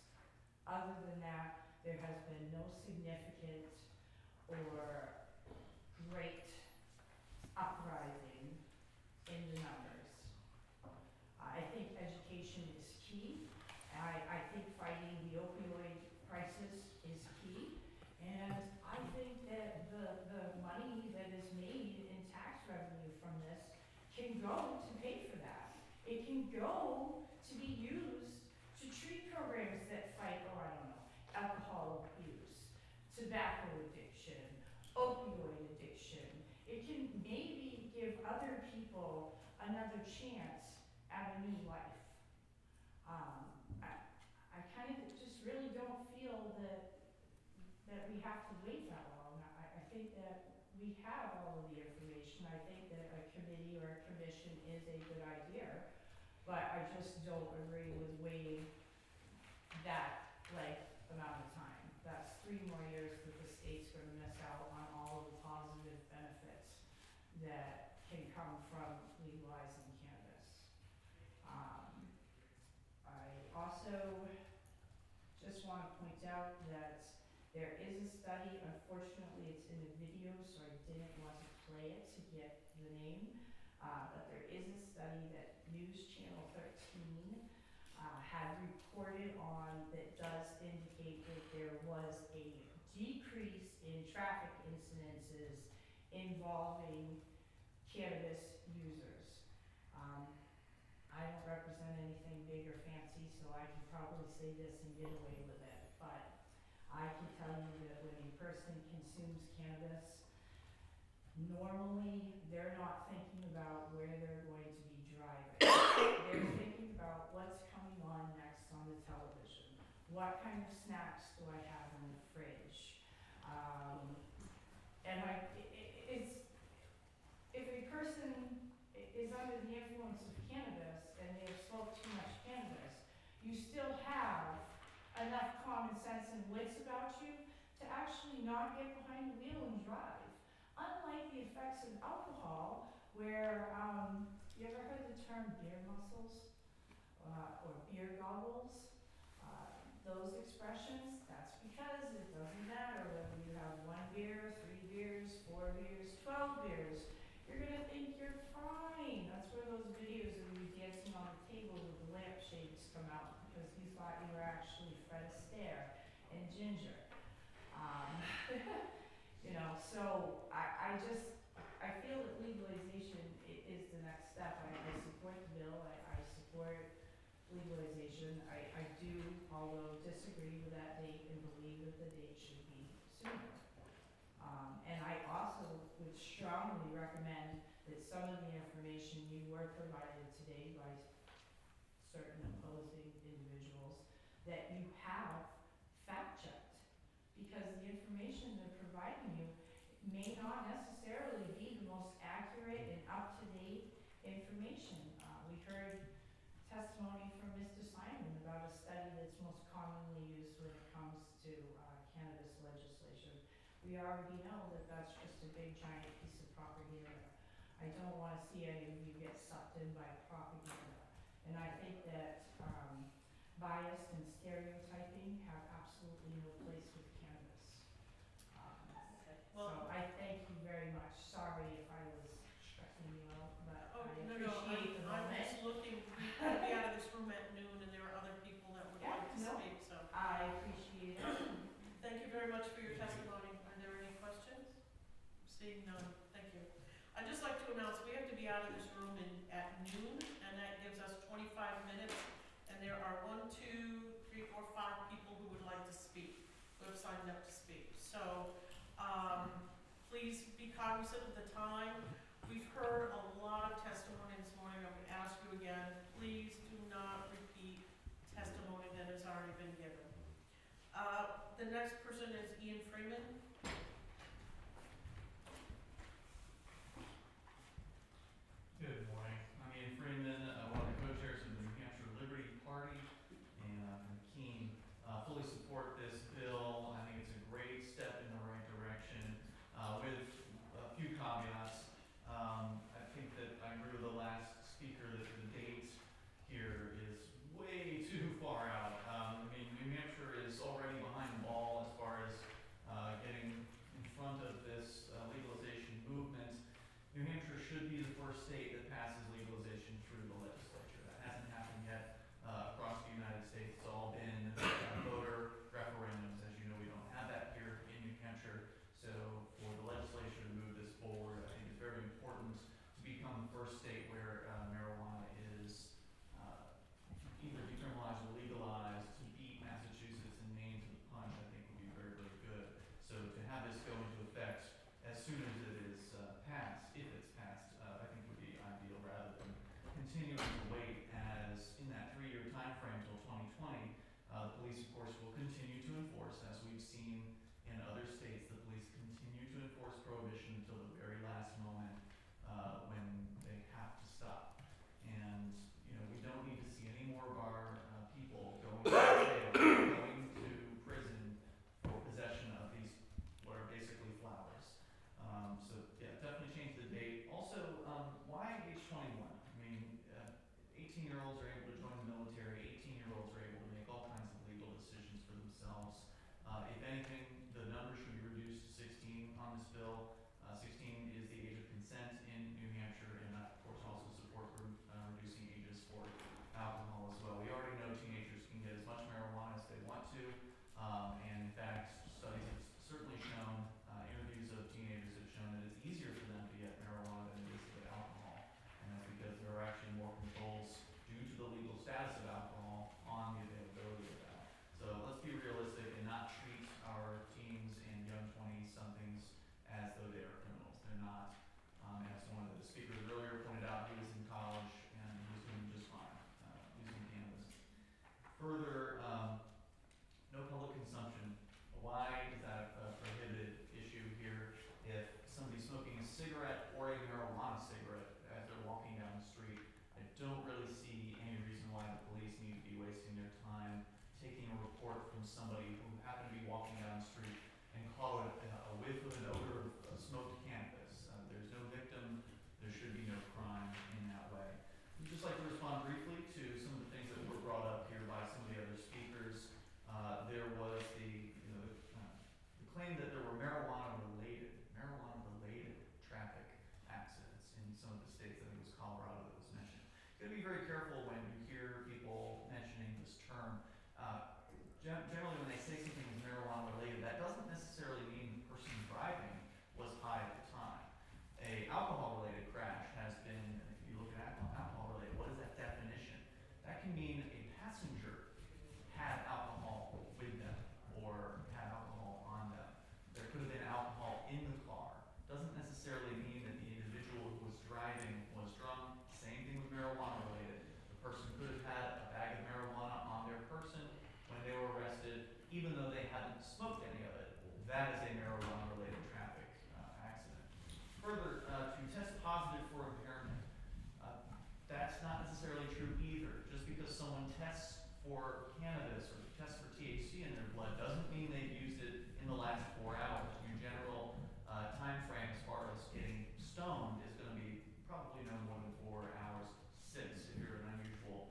Other than that, there has been no significant or great uprising in the numbers. I think education is key. I think fighting the opioid crisis is key. And I think that the money that is made in tax revenue from this can go to pay for that. It can go to be used to treat programs that fight, alcohol abuse, tobacco addiction, opioid addiction. It can maybe give other people another chance at a new life. we have to wait that long. I think that we have all of the information. I think that a committee or a commission is a good idea, but I just don't agree with waiting that amount of time. That's 3 more years that the state's gonna miss out on all of the positive benefits that can come from legalizing cannabis. I also just want to point out that there is a study, unfortunately it's in a video, so I didn't want to play it to get the name, but there is a study that News Channel 13 had reported on that does indicate that there was a decrease in traffic incidences involving cannabis users. I don't represent anything big or fancy, so I can probably say this and get away with it, but I can tell you that when a person consumes cannabis, normally they're not thinking about where they're going to be driving. They're thinking about what's coming on next on the television. What kind of snacks do I have in the fridge? And if a person is under the influence of cannabis and they have smoked too much cannabis, you still have enough common sense and wits about you to actually not get behind the wheel and drive. Unlike the effects of alcohol, where, you ever heard the term beer muscles? Or beer goggles? Those expressions, that's because it doesn't matter whether you have 1 beer, 3 beers, 4 beers, 12 beers. You're gonna think you're fine. That's where those videos of you dancing on the table with the lampshades come out, because you thought you were actually Fred Astaire and Ginger. You know, so I feel that legalization is the next step. I support the bill. I support legalization. I do, although disagree with that date and believe that the date should be sooner. And I also would strongly recommend that some of the information you were provided today by certain opposing individuals, that you have fact-checked, because the information they're providing you may not necessarily be the most accurate and up-to-date information. We heard testimony from Mr. Simon about a study that's most commonly used when it comes to cannabis legislation. We already know that that's just a big giant piece of propaganda. I don't want to see any of you get sucked in by propaganda. And I think that bias and stereotyping have absolutely no place with cannabis. So I thank you very much. Sorry if I was stressing you out, but I appreciate the moment. I'm just looking, we'll be out of this room at noon, and there are other people that would like to speak, so. I appreciate it. Thank you very much for your testimony. Are there any questions? Seeing none, thank you. I'd just like to announce, we have to be out of this room at noon, and that gives us 25 minutes, and there are 1, 2, 3, 4, 5 people who would like to speak, who have signed up to speak. So, please be cognizant of the time. We've heard a lot of testimony this morning. I would ask you again, please do not repeat testimony that has already been given. The next person is Ian Freeman. Good morning. I'm Ian Freeman, one of the co-chairs of the New Hampshire Liberty Party, and I'm keen, fully support this bill. I think it's a great step in the right direction, with a few caveats. I think that I agree with the last speaker that the date here is way too far out. I mean, New Hampshire is already behind the ball as far for cannabis or test for THC in their blood doesn't mean they've used it in the last 4 hours. Your general time frame as far as getting stoned is going to be probably no more than 4 hours, 6 if you're an unusual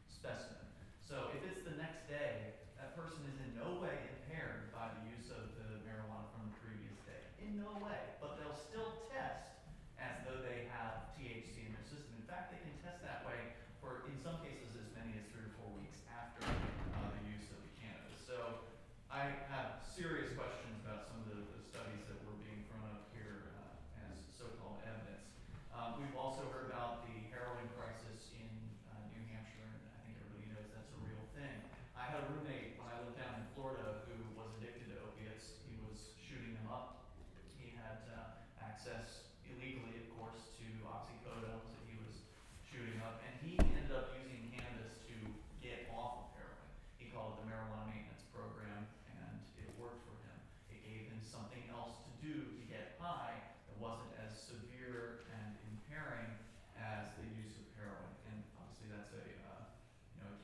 specimen. So if it's the next day, that person is in no way impaired by the use of the marijuana from the previous day. In no way. But they'll still test as though they have THC in their system. In fact, they can test that way for, in some cases, as many as 3 or 4 weeks after the use of the cannabis. So I have serious questions about some of the studies that were being thrown up here as so-called evidence. We've also heard about the heroin crisis in New Hampshire, and I think everybody knows that's a real thing. I had a roommate when I lived down in Florida who was addicted to opiates. He was shooting them up. He had access illegally, of course, to oxycodones that he was shooting up, and he ended up using cannabis to get off of heroin. He called it the marijuana maintenance program, and it worked for him. It gave him something else to do to get high that wasn't as severe and impairing as the use of heroin. And obviously that's a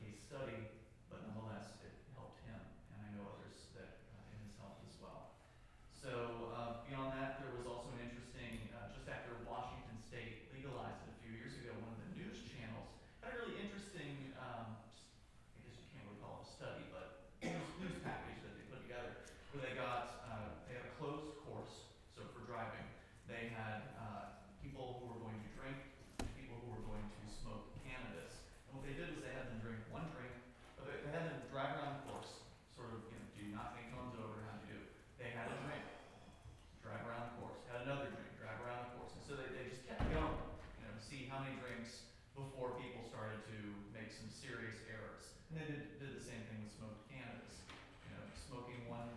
case study, but nonetheless it helped him, and I know others that it has helped as well. So beyond that, there was also an interesting, just after Washington State legalized it a few years ago, one of the news channels had a really interesting, I guess you can't really call it a study, but news package that they put together, where they had a closed course. So for driving, they had people who were going to drink and people who were going to smoke cannabis. And what they did was they had them drink one drink, but they had them drive around the course, sort of, do not think comes over, how do you do? They had a drink, drive around the course, had another drink, drive around the course. And so they just kept going, to see how many drinks before people started to make some serious errors. And they did the same thing with smoked cannabis. Smoking one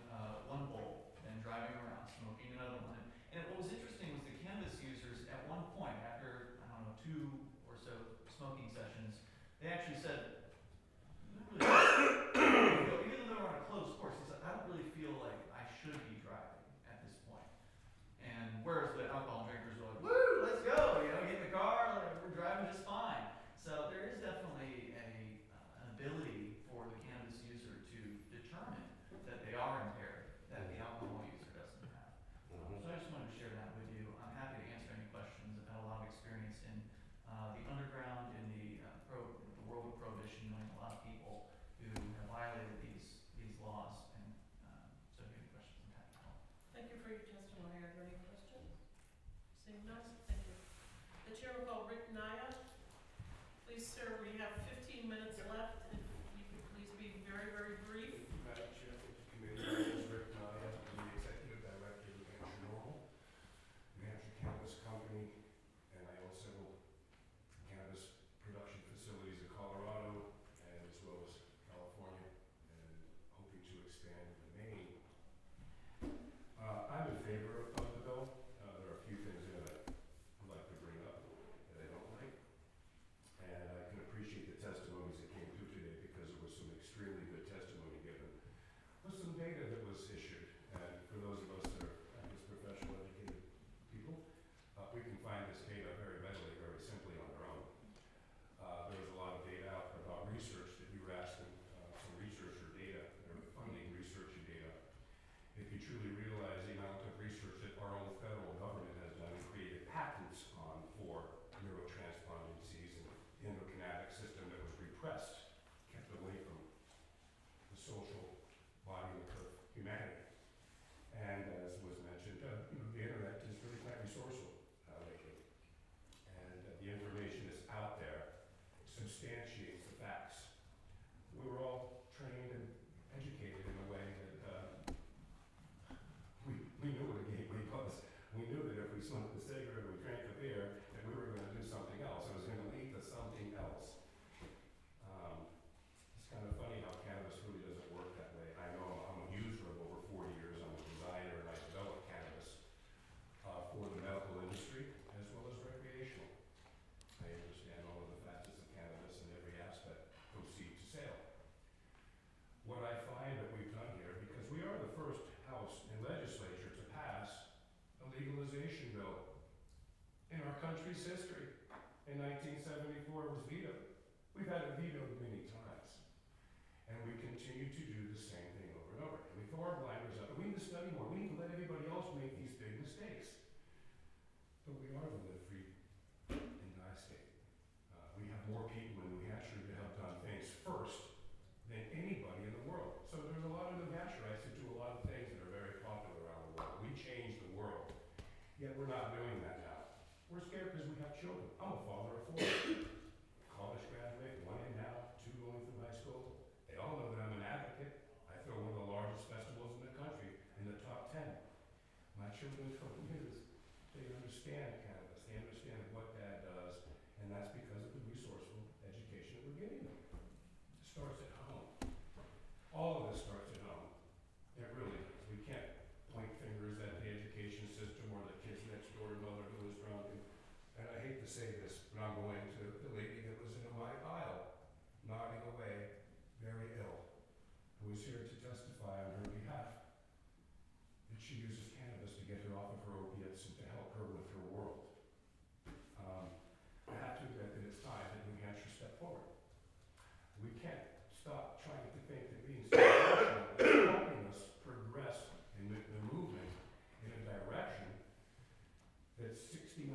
bowl, then driving around, smoking another one. And what was interesting was the cannabis users at one point, after, 2 or so smoking sessions, they actually said, even though they were on a closed course, they said, I don't really feel like I should be driving at this point. And whereas the alcohol drinkers were like, woo, let's go, get in the car, we're driving just fine. So there is definitely an ability for the cannabis user to determine that they are impaired, that the alcohol user doesn't have. So I just wanted to share that with you. I'm happy to answer any questions. I've had a lot of experience in the underground, in the world of prohibition, knowing a lot of people who have violated these laws. And so if you have any questions, I'm happy to help. Thank you for your testimony. Are there any questions? Seeing none, thank you. The chair will call Rick Naya. Please, sir, we have 15 minutes left. If you could please be very, very brief. Madam Chair, committee, my name is Rick Naya, I'm the Executive Director of New Hampshire NORML, New Hampshire Cannabis Company, and I own several cannabis production facilities in Colorado, and as well as California, and hoping to expand into Maine. I'm in favor of the bill. There are a few things in it I'd like to bring up that I don't like, and I can appreciate the testimonies that came through today because there was some extremely good testimony given with some data that was issued. And for those of us that are, professional educated people, we can find this data very readily, very simply on our own. There was a lot of data out about research that you were asking, some researcher data, or funding researcher data. If you truly realize the amount of research that our own federal government has done and created patents on for neurotransplant disease and the endocannabinoid system that was repressed, kept away from the social body of humanity. And as was mentioned, the internet is really quite resourceful lately. And the information is out there, substantiates the facts. We were all trained and educated in a way that we knew what a gateway was. We knew that if we smoked a cigarette or we drank a beer, that we were going to do something else. It was going to lead to something else. It's kind of funny how cannabis really doesn't work that way. I know I'm a user of over 40 years. I'm a designer and I developed cannabis for the medical industry as well as recreational. I understand all of the facets of cannabis and every aspect from seed to sale. What I find that we've done here, because we are the first house and legislature to pass a legalization bill in our country's history. In 1974 it was vetoed. We've had it vetoed many times. continue to do the same thing over and over. And we throw our blinders up, and we need to study more. We need to let everybody else make these big mistakes. But we are the live-free and die state. We have more people in New Hampshire that have done things first than anybody in the world. So there's a lot of New Hampshireites that do a lot of things that are very popular around the world. We change the world. Yet we're not doing that now. We're scared because we have children. I'm a father of 4. College graduate, 1 in now, 2 going through high school. They all know that I'm an advocate. I throw one of the largest festivals in the country in the top 10. My children come news. They understand cannabis. They understand what that does, and that's because of the resourceful education that we're giving them. It starts at home. All of this starts at home. It really does. We can't point fingers at the education system or the kids next door to mother who is drunk. And I hate to say this, but I'm going to the lady that was in my aisle, nodding away, very ill, who is here to testify on her behalf that she uses cannabis to get her off of her opiates and to help her with her world. I have to admit that it's time that New Hampshire step forward. We can't stop trying to think that being situational is helping us progress in the movement in a direction that 69%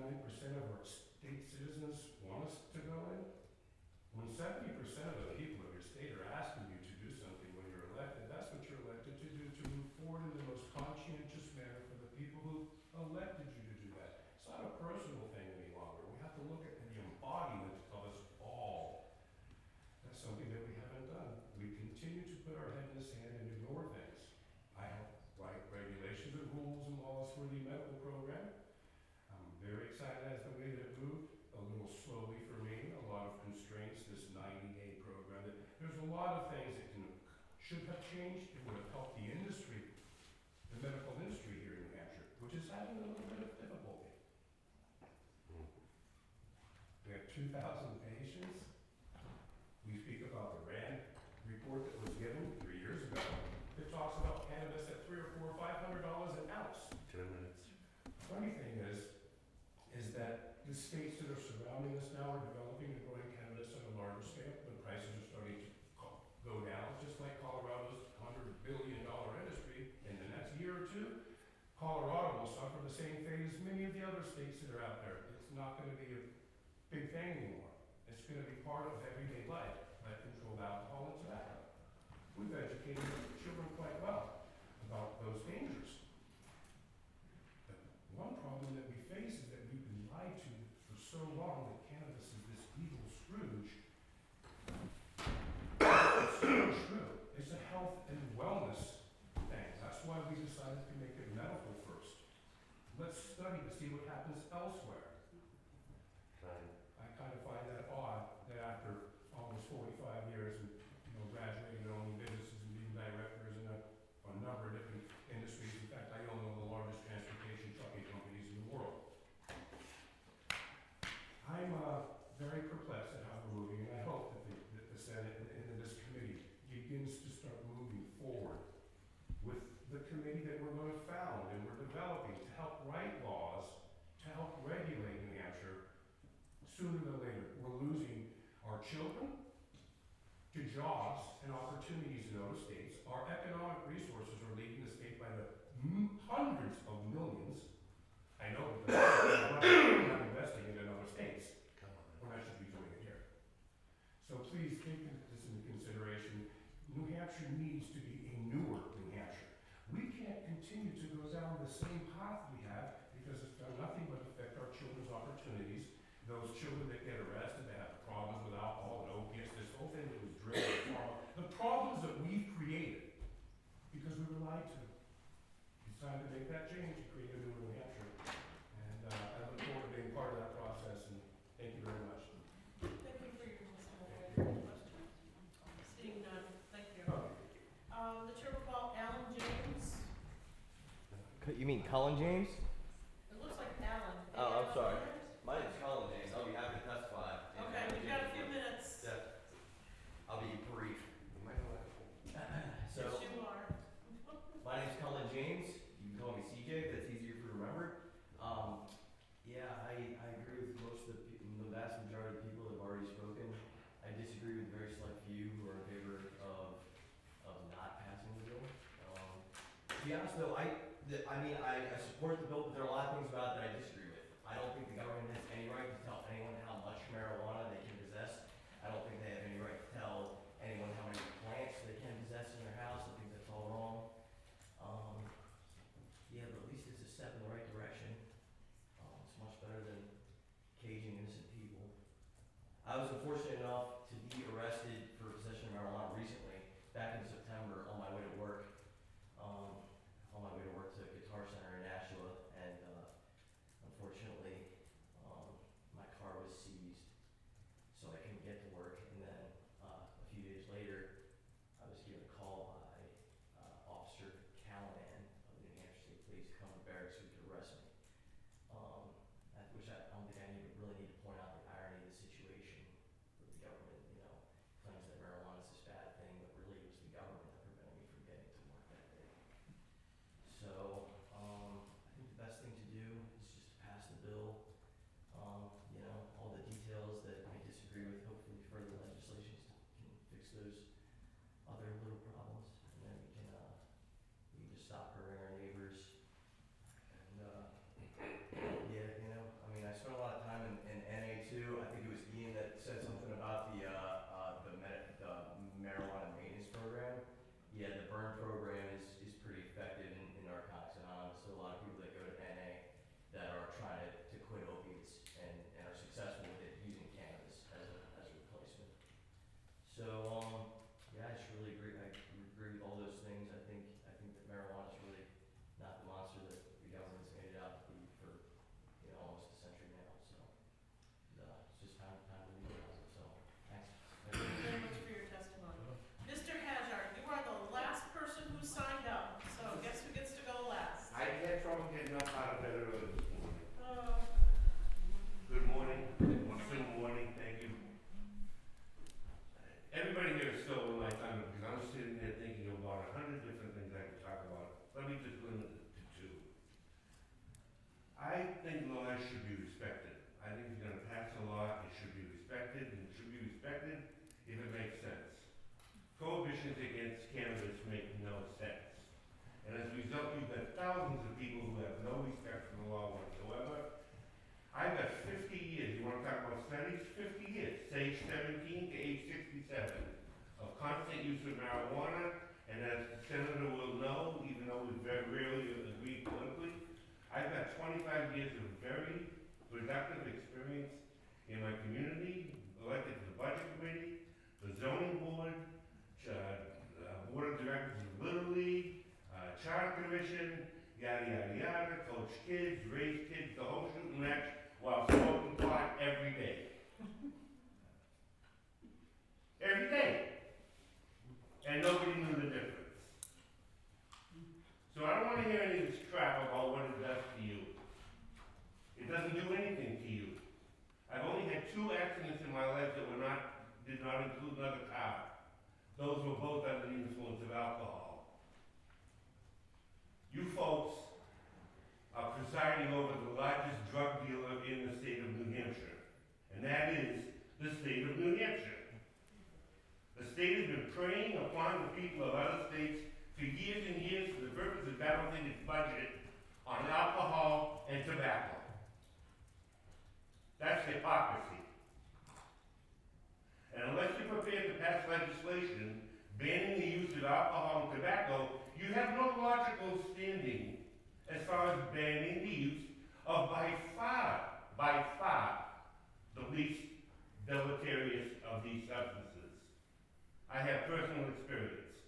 of our state citizens want us to go in. When 70% of the people of your state are asking you to do something when you're elected, that's what you're elected to do, to move forward in the most conscientious manner for the people who elected you to do that. It's not a personal thing any longer. We have to look at the embodiment of us all. That's something that we haven't done. We continue to put our head in the sand and ignore things. I help write regulations and rules and laws for the medical program. I'm very excited as the way that it moved, a little slowly for me, a lot of constraints, this 90-day program. There's a lot of things that should have changed. It would have helped the industry, the medical industry here in New Hampshire, which is having a little bit of difficulty. We have 2,000 patients. We speak about the RAND report that was given 3 years ago. It talks about cannabis at $300 or $400 or $500 an ounce. 10 minutes. Funny thing is that the states that are surrounding us now are developing and growing cannabis on a larger scale. The prices are starting to go down, just like Colorado's $100 billion industry. In the next year or two, Colorado will suffer the same fate as many of the other states that are out there. It's not going to be a big thing anymore. It's going to be part of everyday life, like controlled alcohol and tobacco. We've educated children quite well about those dangers. But one problem that we face is that we've been lied to for so long that cannabis is this evil Scrooge. It's so true. It's a health and wellness thing. That's why we decided to make it medical first. Let's study to see what happens elsewhere. I kind of find that odd that after almost 45 years and graduating and owning businesses and being directors in a number of different industries. In fact, I own one of the largest transportation trucking companies in the world. I'm very perplexed at how we're moving, and I hope that the Senate and this committee begins to start moving forward with the committee that we're going to found and we're developing to help write laws, to help regulate New Hampshire. Sooner than later, we're losing our children to jobs and opportunities in other states. Our economic resources are leaving the state by the hundreds of millions. I know because we're not investing it in other states when I should be doing it here. So please take this into consideration. New Hampshire needs to be a newer New Hampshire. We can't continue to go down the same path we have because it's done nothing but affect our children's opportunities. Those children that get arrested, they have problems with alcohol and opiates, this whole thing that was driven from the problems that we've created because we were lied to. It's time to make that change to create a new New Hampshire. And I look forward to being part of that process, and thank you very much. Thank you for your testimony. Question? Seeing none, thank you. The chair will call Alan James. You mean Colin James? It looks like Alan. Oh, I'm sorry. My name's Colin James. I'll be happy to testify. Okay, we've got a few minutes. Yeah. I'll be brief. So, Yes, you are. my name's Colin James. You can call me CJ. That's easier for remember. Yeah, I agree with most of the vast majority of people that have already spoken. I disagree with a very select few who are in favor of be honest though, I support the bill, but there are a lot of things about it that I disagree with. I don't think the government has any right to tell anyone how much marijuana they can possess. I don't think they have any right to tell anyone how many plants they can possess in their house. I think that's all wrong. Yeah, but at least it's a step in the right direction. It's much better than caging innocent people. I was unfortunate enough to be arrested for possession of marijuana recently, back in September, on my way to work. On my way to work to Guitar Center in Nashua, and unfortunately, my car was seized, so I couldn't get to work. And then a few days later, I was given a call by Officer Callahan of the New Hampshire State Police to come to barracks to arrest me. Which I don't think I really need to point out the irony of the situation, where the government, claims that marijuana is this bad thing, but really it was the government that prevented me from getting to work that day. So, I think the best thing to do is just to pass the bill. All the details that I disagree with, hopefully further legislation can fix those other little problems, and then we can just stop hurting our neighbors. And, I spent a lot of time in NA too. I think it was Ian that said something about the marijuana maintenance program. Yeah, the burn program is pretty effective in Narcotics Anonymous. So a lot of people that go to NA that are trying to quit opiates and are successful with it using cannabis as a replacement. So I just really agree. I agree with all those things. I think that marijuana is really not the monster that the government's made it out to be for almost a century now. So it's just time to legalize it. So thanks. Thank you very much for your testimony. Mr. Hajar, you are the last person who signed up, so guess who gets to go last? I had trouble getting up out of bed early this morning. Oh. Good morning. Good morning. Thank you. Everybody here is still in my time because I'm sitting there thinking about 100 different things I could talk about. Let me just limit it to 2. I think laws should be respected. I think if you're going to pass a law, it should be respected, and it should be respected if it makes sense. Prohibitions against cannabis make no sense. And as a result, you've got thousands of people who have no respect for the law whatsoever. I've got 50 years, you want to talk about studies? 50 years, age 17 to age 67, of constant use of marijuana, and as the senator will know, even though we very rarely agree politically, I've got 25 years of very productive experience in my community, elected to the budget committee, the zoning board, board of directors of Little League, charter commission, yada yada yada, coach kids, raise kids, the whole shooting match, while smoking pot every day. Every day. And nobody knew the difference. So I don't want to hear any of this crap about what it does to you. It doesn't do anything to you. I've only had 2 accidents in my life that did not include another car. Those were both under the influence of alcohol. You folks are presiding over the largest drug dealer in the state of New Hampshire, and that is the state of New Hampshire. The state has been preying upon the people of other states for years and years for the purpose of balancing its budget on alcohol and tobacco. That's hypocrisy. And unless you're prepared to pass legislation banning the use of alcohol and tobacco, you have no logical standing as far as banning the use of by far, the least deleterious of these substances. I have personal experience.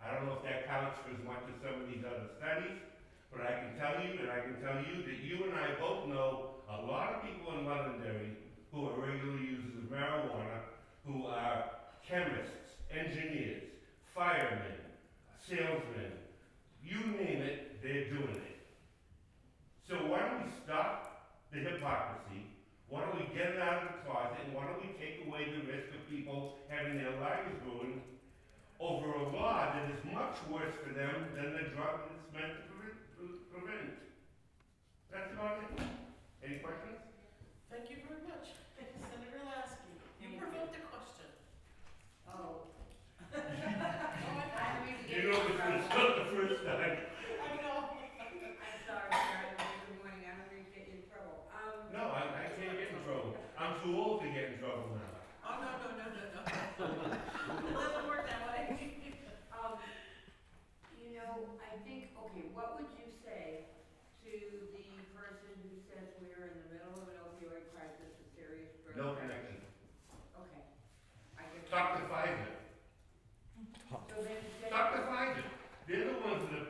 I don't know if that counts for as much as some of these other studies, but I can tell you that you and I both know a lot of people in Londonderry who are regular users of marijuana, who are chemists, engineers, firemen, salesmen, you name it, they're doing it. So why don't we stop the hypocrisy? Why don't we get it out of the closet, and why don't we take away the risk of people having their lives ruined over a law that is much worse for them than the drug that it's meant to prevent? That's about it. Any questions? Thank you very much, Senator Lasky. You provoked a question. Oh. Oh, I You know, this is not the first time. I to the person who says we're in the middle of an opioid crisis, a serious drug No crisis? connection. Okay. I get Talk to Pfizer. So then, Talk to Pfizer. They're the ones that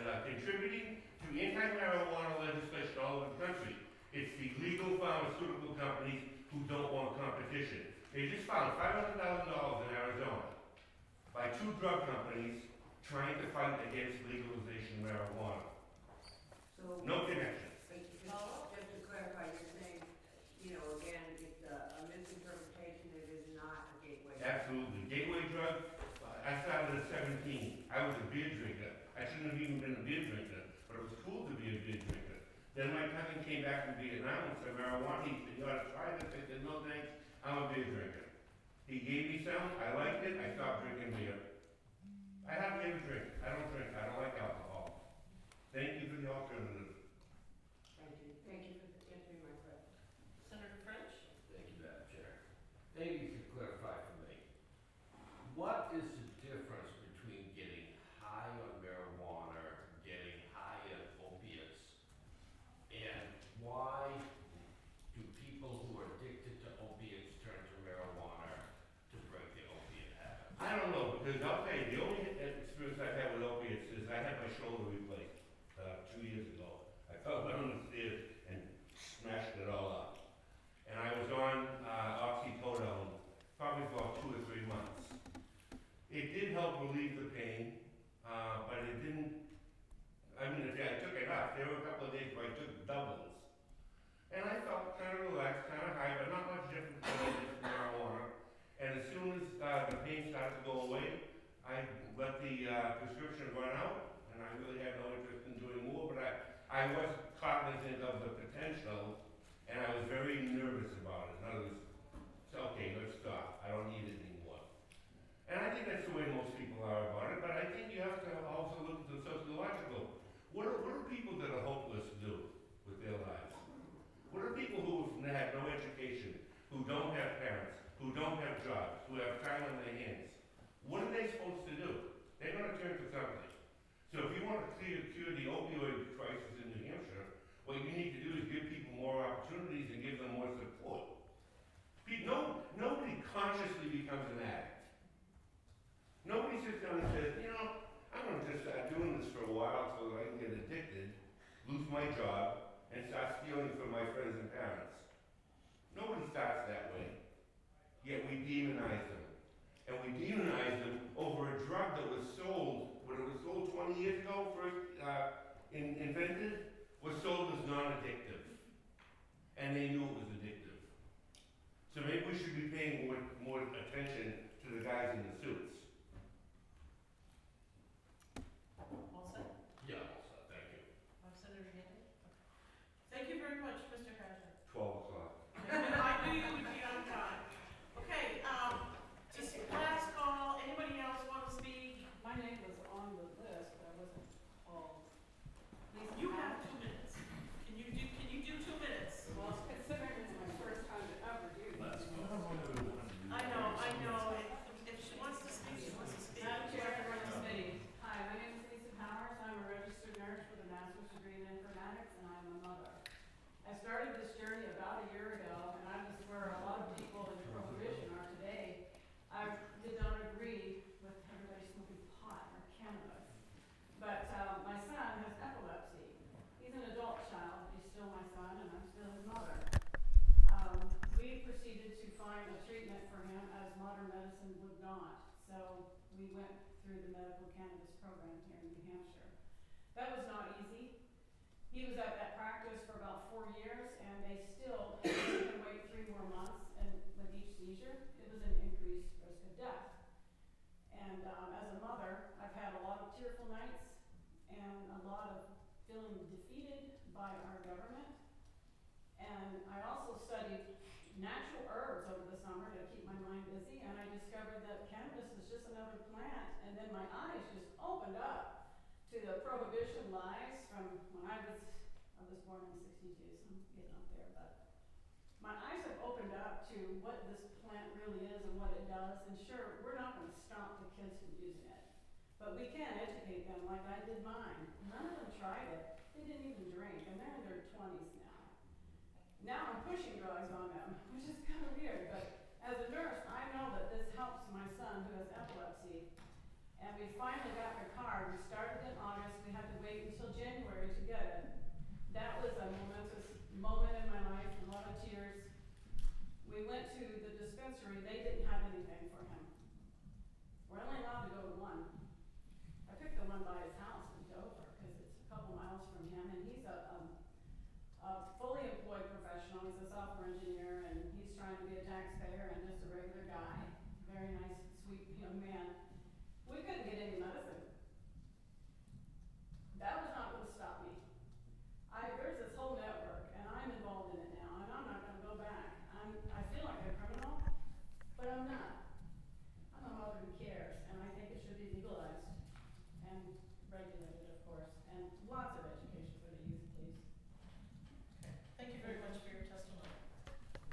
are contributing to anti-marijuana legislation all over the country. It's the legal pharmaceutical companies who don't want competition. They just found $500,000 in Arizona by two drug companies trying to fight against legalization of marijuana. so. No connection. Just to clarify, you're saying, again, it's a misinterpretation, it is not a gateway. Absolutely. Gateway drug, I started at 17. I was a beer drinker. I shouldn't have even been a beer drinker, but it was cool to be a beer drinker. Then my cousin came back from Vietnam and said, marijuana, he said, you ought to try this. I said, no thanks, I'm a beer drinker. He gave me some, I liked it, I stopped drinking beer. I hardly ever drink. I don't drink. I don't like alcohol. Thank you for the alternative. Thank you for answering my question. Senator French? Thank you, Madam Chair. Maybe you could clarify for me. What is the difference between getting high on marijuana, getting high on opiates, and why do people who are addicted to opiates turn to marijuana to break the opiate habit? I don't know, because I'll tell you, the only experience I've had with opiates is I had my shoulder replaced 2 years ago. I fell down the stairs and smashed it all up. And I was on oxycodone probably for 2 or 3 months. It did help relieve the pain, but it didn't, I took it off. There were a couple of days where I took doubles. And I felt kind of relaxed, kind of high, but not much different than I did from marijuana. And as soon as the pain started to go away, I let the prescription run out, and I really had no interest in doing more, but I was cognizant of the potential, and I was very nervous about it. In other words, okay, let's stop. I don't need it anymore. And I think that's the way most people are about it, but I think you have to also look at the sociological. What do people that are hopeless do with their lives? What are people who have had no education, who don't have parents, who don't have jobs, who have time on their hands? What are they supposed to do? They're going to turn to something. So if you want to cure the opioid crisis in New Hampshire, what you need to do is give people more opportunities and give them more support. Nobody consciously becomes an addict. Nobody sits down and says, I'm going to just start doing this for a while so that I can get addicted, lose my job, and start stealing from my friends and parents. Nobody starts that way. Yet we demonize them. And we demonize them over a drug that was sold, when it was sold 20 years ago, first invented, was sold as non-addictive. And they knew it was addictive. So maybe we should be paying more attention to the guys in the suits. All set? Yeah, also, thank you. Senator Hanley? Thank you very much, Mr. Kaiser. 12 o'clock. I knew you would be on time. Okay, just last call, anybody else want to speak? My name was on the list, but I wasn't called. You have 2 minutes. Can you do 2 minutes? Well, considering it's my first time to ever do this. I know. If she wants to speak, she wants to speak. Madam Chair, I want to speak. Hi, my name is Lisa Powers. I'm a registered nurse with a master's degree in informatics, and I'm a mother. I started this journey about a year ago, and I was where a lot of people in prohibition are today. I did not agree with everybody smoking pot or cannabis. But my son has epilepsy. He's an adult child, but he's still my son, and I'm still his mother. We proceeded to find a treatment for him as modern medicine would not. So we went through the medical cannabis program here in New Hampshire. That was not easy. He was at that practice for about 4 years, and they still had to wait 3 more months, and with each seizure, it was an increased risk of death. And as a mother, I've had a lot of tearful nights and a lot of feeling defeated by our government. And I also studied natural herbs over the summer to keep my mind busy, and I discovered that cannabis is just another plant, and then my eyes just opened up to the prohibition lies from when I was born in 62, so I'm getting up there, but my eyes have opened up to what this plant really is and what it does, and sure, we're not going to stop the kids from using it, But we can't educate them like I did mine. None of them tried it. They didn't even drink, and they're in their 20s now. Now I'm pushing drugs on them, which is kind of weird, but as a nurse, I know that this helps my son who has epilepsy. And we finally got the card. We started in August. We had to wait until January to get it. That was a momentous moment in my life, a lot of tears. We went to the dispensary. They didn't have anything for him. We're only allowed to go to one. I picked the one by his house in Dover because it's a couple miles from him, and he's a fully employed professional. He's a software engineer, and he's trying to be a taxpayer and just a regular guy. Very nice, sweet young man. We couldn't get any medicine. That was not going to stop me. There's this whole network, and I'm involved in it now, and I'm not going to go back. I feel like a criminal, but I'm not. I'm a mother who cares, and I think it should be legalized and regulated, of course, and lots of